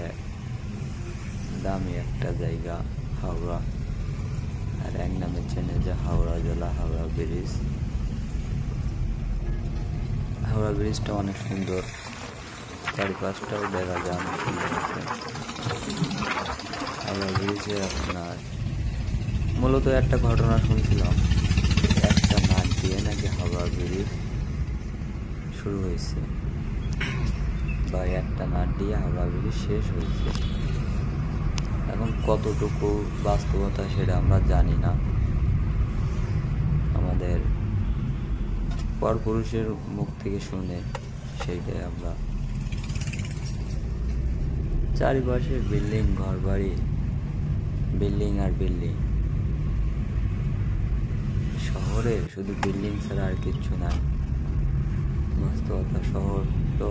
দামি একটা জায়গা হাওড়া। আর এক নামে চেনে যে হাওড়া জেলা, হাওড়া ব্রিজ। হাওড়া ব্রিজটা অনেক সুন্দর, চারিপাশটাও দেখা যায় অনেক সুন্দর আছে। হাওড়া ব্রিজে আপনার মূলত একটা ঘটনা শুনছিলাম, একটা নাট দিয়ে নাকি হাওড়া ব্রিজ শুরু হয়েছে, বা একটা নাট দিয়ে হাওড়া ব্রিজ শেষ হয়েছে। এখন কতটুকু বাস্তবতা সেটা আমরা জানি না। আমাদের পরপুরুষের মুখ থেকে শুনে সেইটাই আমরা। চারিপাশে বিল্ডিং, ঘর বাড়ি, বিল্ডিং আর বিল্ডিং। শহরে শুধু বিল্ডিং ছাড়া আর কিচ্ছু নাই। বাস্তবতা শহর তো।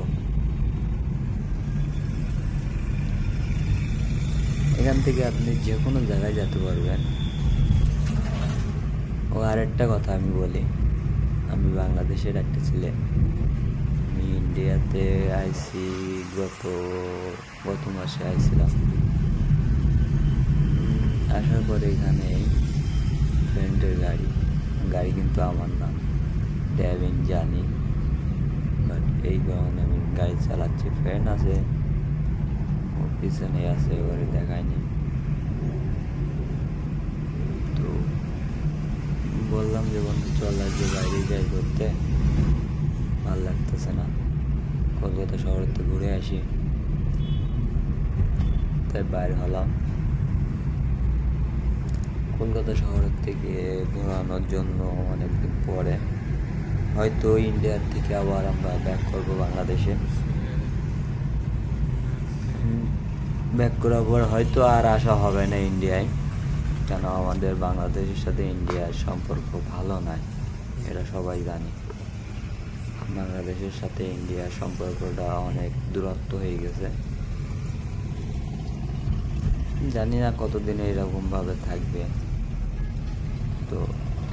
এখান থেকে আপনি যে কোনো জায়গায় যেতে পারবেন। ও আরেকটা কথা আমি বলি, আমি বাংলাদেশের একটা ছেলে। আমি ইন্ডিয়াতে আইছি গত মাসে আইছিলাম। আসার পরে এখানে ফ্রেন্ডের গাড়ি কিন্তু আমার না, ড্রাইভিং জানি, বাট এই কারণে আমি গাড়ি চালাচ্ছি। ফ্রেন্ড আছে, ওর পিছনে আছে, ওরে দেখায়নি। তো বললাম যে বন্ধু চল আজকে বাইরে যাই ঘুরতে, ভাল লাগতেছে না, কলকাতা শহরের তো ঘুরে আসি। তাই বাইরে হলাম কলকাতা শহরের থেকে ঘোরানোর জন্য। অনেকদিন পরে হয়তো ইন্ডিয়ার থেকে আবার আমরা ব্যাক করবো বাংলাদেশে। ব্যাক করার পর হয়তো আর আসা হবে না ইন্ডিয়ায়, কেন আমাদের বাংলাদেশের সাথে ইন্ডিয়ার সম্পর্ক ভালো নয়, এটা সবাই জানে। বাংলাদেশের সাথে ইন্ডিয়ার সম্পর্কটা অনেক দূরত্ব হয়ে গেছে। জানি না কতদিন এরকমভাবে থাকবে। তো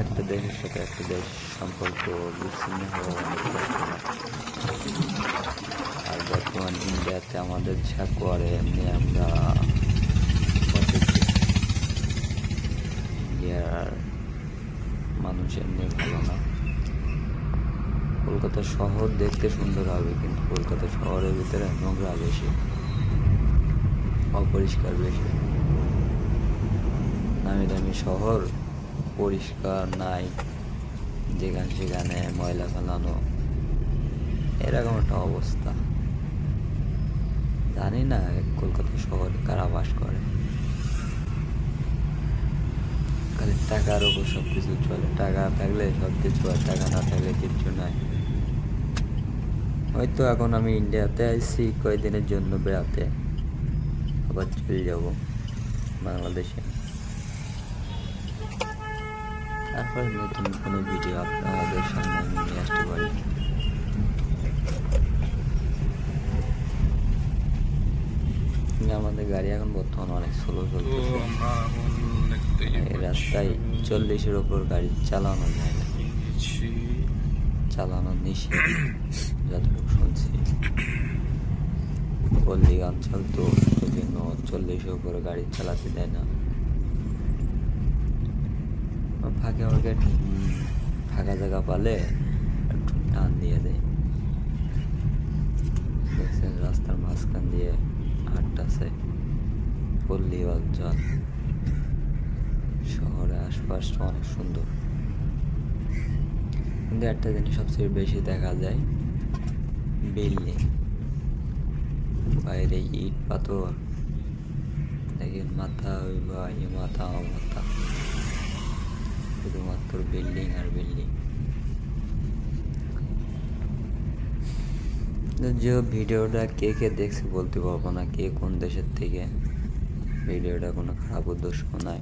একটা দেশের সাথে একটা দেশ সম্পর্ক বিচ্ছিন্ন হওয়া অনেক কষ্টকর। আর বর্তমান ইন্ডিয়াতে আমাদের যা করে এমনি আমরা ইন্ডিয়ার মানুষ এমনি ভালো না। কলকাতা শহর দেখতে সুন্দর হবে, কিন্তু কলকাতা শহরের ভিতরে নোংরা বেশি, অপরিষ্কার বেশি। নামি দামি শহর, পরিষ্কার নাই, যেখানে সেখানে ময়লা ফেলানো, এরকম একটা অবস্থা। জানি না কলকাতা শহরে কারা বাস করে। খালি টাকার উপর সবকিছু চলে, টাকা থাকলে সবকিছু, আর টাকা না থাকলে কিচ্ছু নাই। হয়তো এখন আমি ইন্ডিয়াতে আসছি কয়েকদিনের জন্য বেড়াতে, আবার চলে যাব বাংলাদেশে। তারপর নতুন কোনো ভিডিও আপনাদের সামনে আমি নিয়ে আসতে পারি। আমাদের গাড়ি এখন বর্তমানে অনেক স্লো চলতেছে। এই রাস্তায় 40-এর উপর গাড়ি চালানো যায় না, চালানো নিষেধ যতটুকু শুনছি। পল্লী অঞ্চল তো জন্য 40-এর উপর গাড়ি চালাতে দেয় না। ফাঁকে ফাঁকে ফাঁকা জায়গা পালে একটু টান দিয়ে দেয়। দেখছেন রাস্তার মাঝখান দিয়ে হাঁটতেছে পল্লী অঞ্চল। শহরের আশপাশটা অনেক সুন্দর, কিন্তু একটা জিনিস সবচেয়ে বেশি দেখা যায়, বিল্ডিং, বাইরে ইট পাথর, দেখেন মাথা ওই ভাই মাথা মাথা, শুধুমাত্র বিল্ডিং আর বিল্ডিং। যে ভিডিওটা কে কে দেখছে বলতে পারবো না, কে কোন দেশের থেকে। ভিডিওটা কোনো খারাপ উদ্দেশ্য নাই,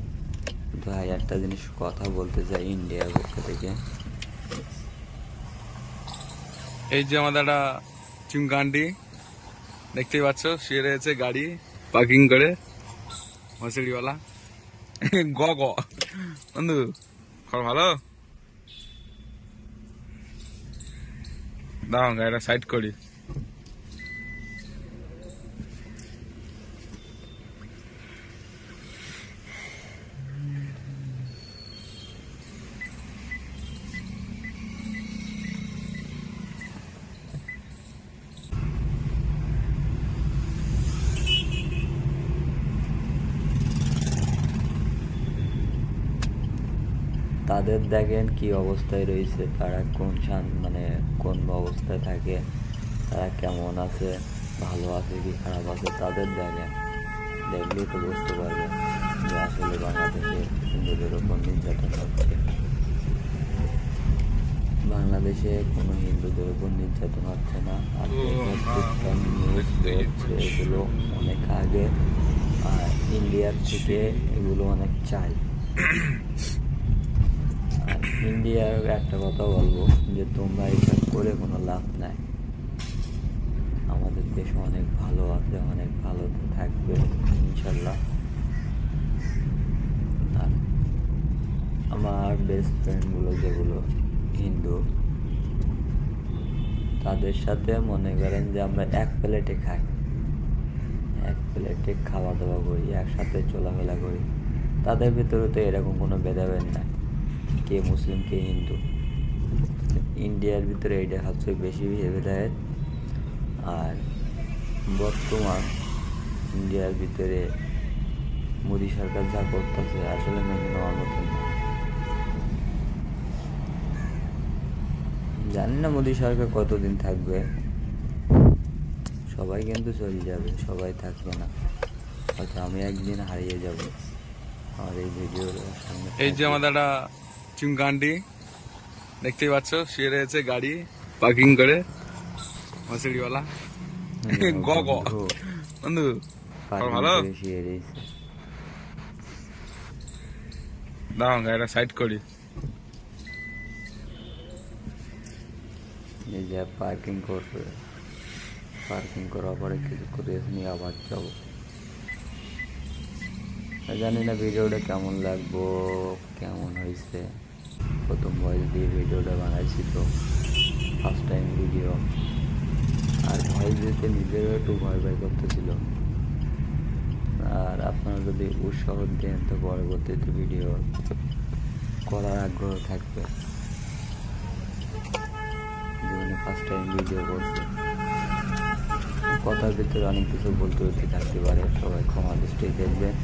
কিন্তু একটা জিনিস কথা বলতে চাই ইন্ডিয়ার পক্ষ থেকে। এই যে আমাদের একটা চুমকান্ডি দেখতেই পাচ্ছ, শুয়ে রয়েছে গাড়ি পার্কিং করে, মশারিওয়ালা। গ গ বন্ধু, খবর ভালো? দাও গাড়িটা সাইড করি। তাদের দেখেন কি অবস্থায় রয়েছে, তারা কোন মানে কোন অবস্থায় থাকে, তারা কেমন আছে, ভালো আছে কি খারাপ আছে, তাদের দেখেন। দেখলেই তো বুঝতে পারবেন যে আসলে বাংলাদেশে হিন্দুদের উপর নির্যাতন হচ্ছে। বাংলাদেশে কোনো হিন্দুদের উপর নির্যাতন হচ্ছে না। আর নিউজ হচ্ছে এগুলো অনেক আগে, আর ইন্ডিয়ার থেকে এগুলো অনেক চাই। আর ইন্ডিয়ার একটা কথা বলবো যে তোমরা এইসব করে কোনো লাভ নাই। আমাদের দেশ অনেক ভালো আছে, অনেক ভালো থাকবে ইনশাল্লাহ। আর আমার বেস্ট ফ্রেন্ডগুলো যেগুলো হিন্দু, তাদের সাথে মনে করেন যে আমরা এক প্লেটে খাই, এক প্লেটে খাওয়া দাওয়া করি, একসাথে চলাফেরা করি। তাদের ভিতরে তো এরকম কোনো ভেদাভেদ নাই, কে মুসলিম কে হিন্দু। ইন্ডিয়ার ভিতরে এইটা সবচেয়ে বেশি ভেদাভেদ। আর বর্তমান ইন্ডিয়ার ভিতরে মোদী সরকার যা করতেছে আসলে মেনে নেওয়ার মতন না। জানি না মোদী সরকার কতদিন থাকবে, সবাই কিন্তু চলে যাবে, সবাই থাকবে না। হয়তো আমি একদিন হারিয়ে যাব। আর এই ভিডিওর সামনে এই যে আমাদের একটা চুমকান্ডি দেখতেই পাচ্ছ, শুয়ে রয়েছে গাড়ি পার্কিং করে, মশারিওয়ালা। গ গ বন্ধু, খবর ভালো? দাও গাড়িটা সাইড করি। এই যে পার্কিং করবে, পার্কিং করার পরে কিছু করে নিয়ে আবার যাবো। জানি না ভিডিওটা কেমন লাগবো, কেমন হয়েছে। প্রথম ভয়েস দিয়ে ভিডিওটা বানাইছি, তো ফার্স্ট টাইম ভিডিও। আর ভয়েস দিতে নিজেরও একটু ভয় ভয় করতেছিল। আর আপনারা যদি উৎসাহ দেন তো পরবর্তীতে ভিডিও করার আগ্রহ থাকবে। জীবনে ফার্স্ট টাইম ভিডিও করছি, কথার ভিতরে অনেক কিছু বলতে থাকতে পারে, সবাই ক্ষমা দৃষ্টি দেখবেন।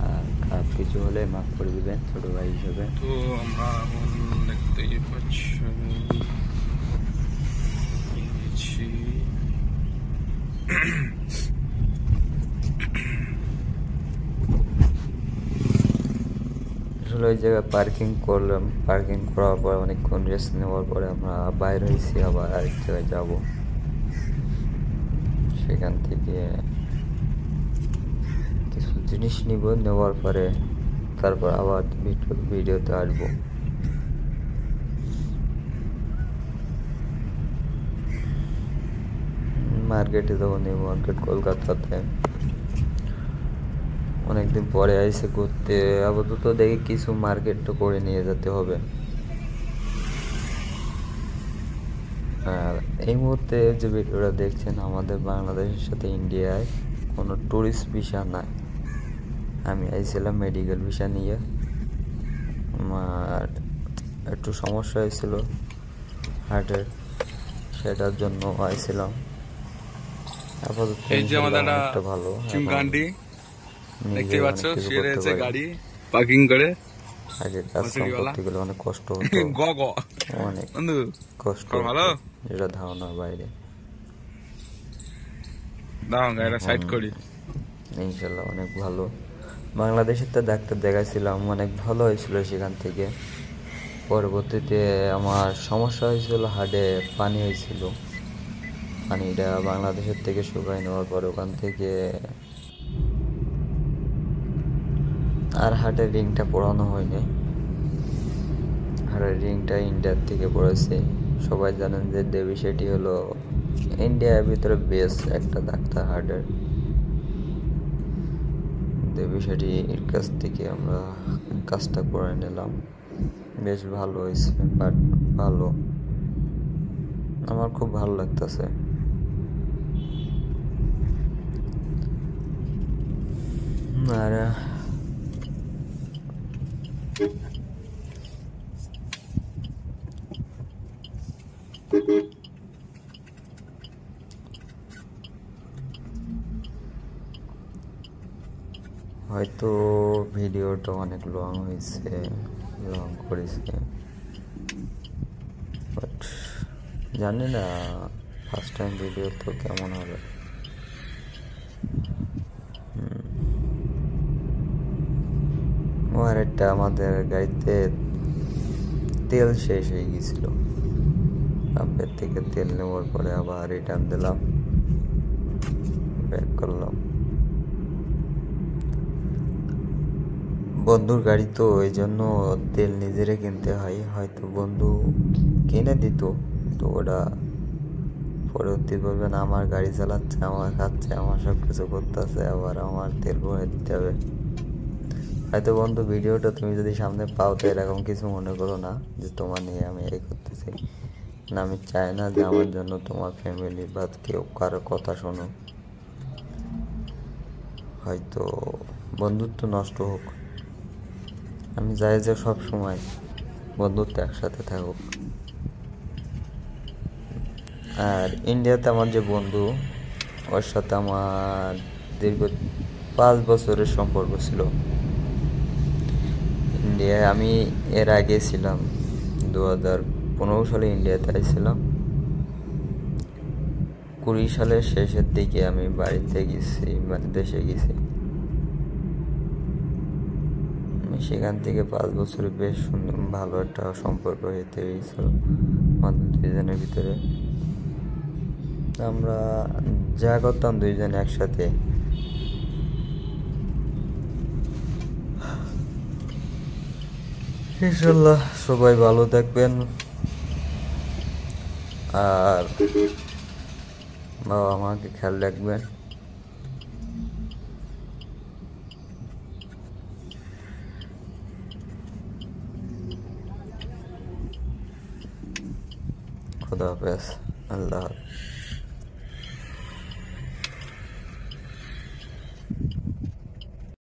আর খারাপ কিছু হলে মাফ করে দিবেন ছোট ভাই হিসেবে। তো আমরা দেখতেই পাচ্ছি আসলে ওই জায়গায় পার্কিং করলাম, পার্কিং করার পর অনেকক্ষণ রেস্ট নেওয়ার পরে আমরা বাইরে হয়েছি, আবার আরেক জায়গায় যাবো। সেখান থেকে কিছু জিনিস নিব, নেওয়ার পরে তারপর আবার ভিডিওতে আসবো। মার্কেটে যাবো, নিউ মার্কেট কলকাতাতে অনেকদিন পরে আইসে ঘুরতে। আপাতত দেখি কিছু মার্কেট তো করে নিয়ে যেতে হবে। আর এই মুহূর্তে যে ভিডিওটা দেখছেন, আমাদের বাংলাদেশের সাথে ইন্ডিয়ায় কোনো ট্যুরিস্ট ভিসা নাই। আমি আইছিলাম মেডিকেল ভিসা নিয়ে। আমার একটু সমস্যা হয়েছিল হার্টের, সেটার জন্য আইছিলাম। আপাতত এই যে আমাদের একটা ভালো চিমকান্ডি দেখতেই পাচ্ছ, শুয়ে রয়েছে গাড়ি পার্কিং করে। আগে কাজ করতে গেলে অনেক কষ্ট হতো, অনেক কষ্ট, ভালো যেটা ধারণার বাইরে। দাও গাড়িটা সাইড করি। ইনশাল্লাহ অনেক ভালো। বাংলাদেশের তো ডাক্তার দেখাইছিলাম, অনেক ভালো হয়েছিল সেখান থেকে। পরবর্তীতে আমার সমস্যা হয়েছিল, হার্টে পানি হয়েছিল। পানিটা বাংলাদেশের থেকে শুকাই নেওয়ার পর ওখান থেকে আর হার্টের রিংটা পরানো হয়নি। হার্টের রিংটা ইন্ডিয়ার থেকে পড়েছে। সবাই জানেন যে দেবী শেঠি হলো ইন্ডিয়ার ভিতরে বেস্ট একটা ডাক্তার হার্টের। দেবী শেঠির কাছ থেকে আমরা কাজটা করে নিলাম, বেশ ভালো হয়েছে। বাট ভালো, আমার খুব ভালো লাগতেছে। আর হয়তো ভিডিওটা অনেক লং হয়েছে, লং করেছে, বাট জানি না ফার্স্ট টাইম ভিডিও তো কেমন হবে। আর একটা আমাদের গাড়িতে তেল শেষ হয়ে গেছিল, পাম্পের থেকে তেল নেওয়ার পরে আবার রিটার্ন দিলাম, ব্যাক করলাম। বন্ধুর গাড়ি তো এই জন্য তেল নিজেরে কিনতে হয়, হয়তো বন্ধু কিনে দিত, তো ওটা পরবর্তী বলবেন আমার গাড়ি চালাচ্ছে, আমার খাচ্ছে, আমার সব কিছু করতেছে, আবার আমার তেল ভরে দিতে হবে। হয়তো বন্ধু ভিডিওটা তুমি যদি সামনে পাও তো এরকম কিছু মনে করো না যে তোমার নিয়ে আমি এই করতেছি না। আমি চাই না যে আমার জন্য তোমার ফ্যামিলি বা কেউ কারো কথা শোনো। হয়তো বন্ধুত্ব নষ্ট হোক, আমি চাই যে সব সময় বন্ধুত্ব একসাথে থাকুক। আর ইন্ডিয়াতে আমার যে বন্ধু, ওর সাথে আমার দীর্ঘ 5 বছরের সম্পর্ক ছিল। ইন্ডিয়ায় আমি এর আগে ছিলাম 2015 সালে ইন্ডিয়াতে আসছিলাম। 20 সালের শেষের দিকে আমি বাড়িতে গেছি, মানে দেশে গেছি। সেখান থেকে 5 বছরে বেশ ভালো একটা সম্পর্ক হতে হয়েছিল আমাদের দুইজনের ভিতরে। আমরা যা করতাম দুইজন একসাথে। ইনশাল্লাহ সবাই ভালো থাকবেন, আর বাবা মাকে খেয়াল রাখবেন। খুদা হাফেজ, আল্লাহ হাফেজ।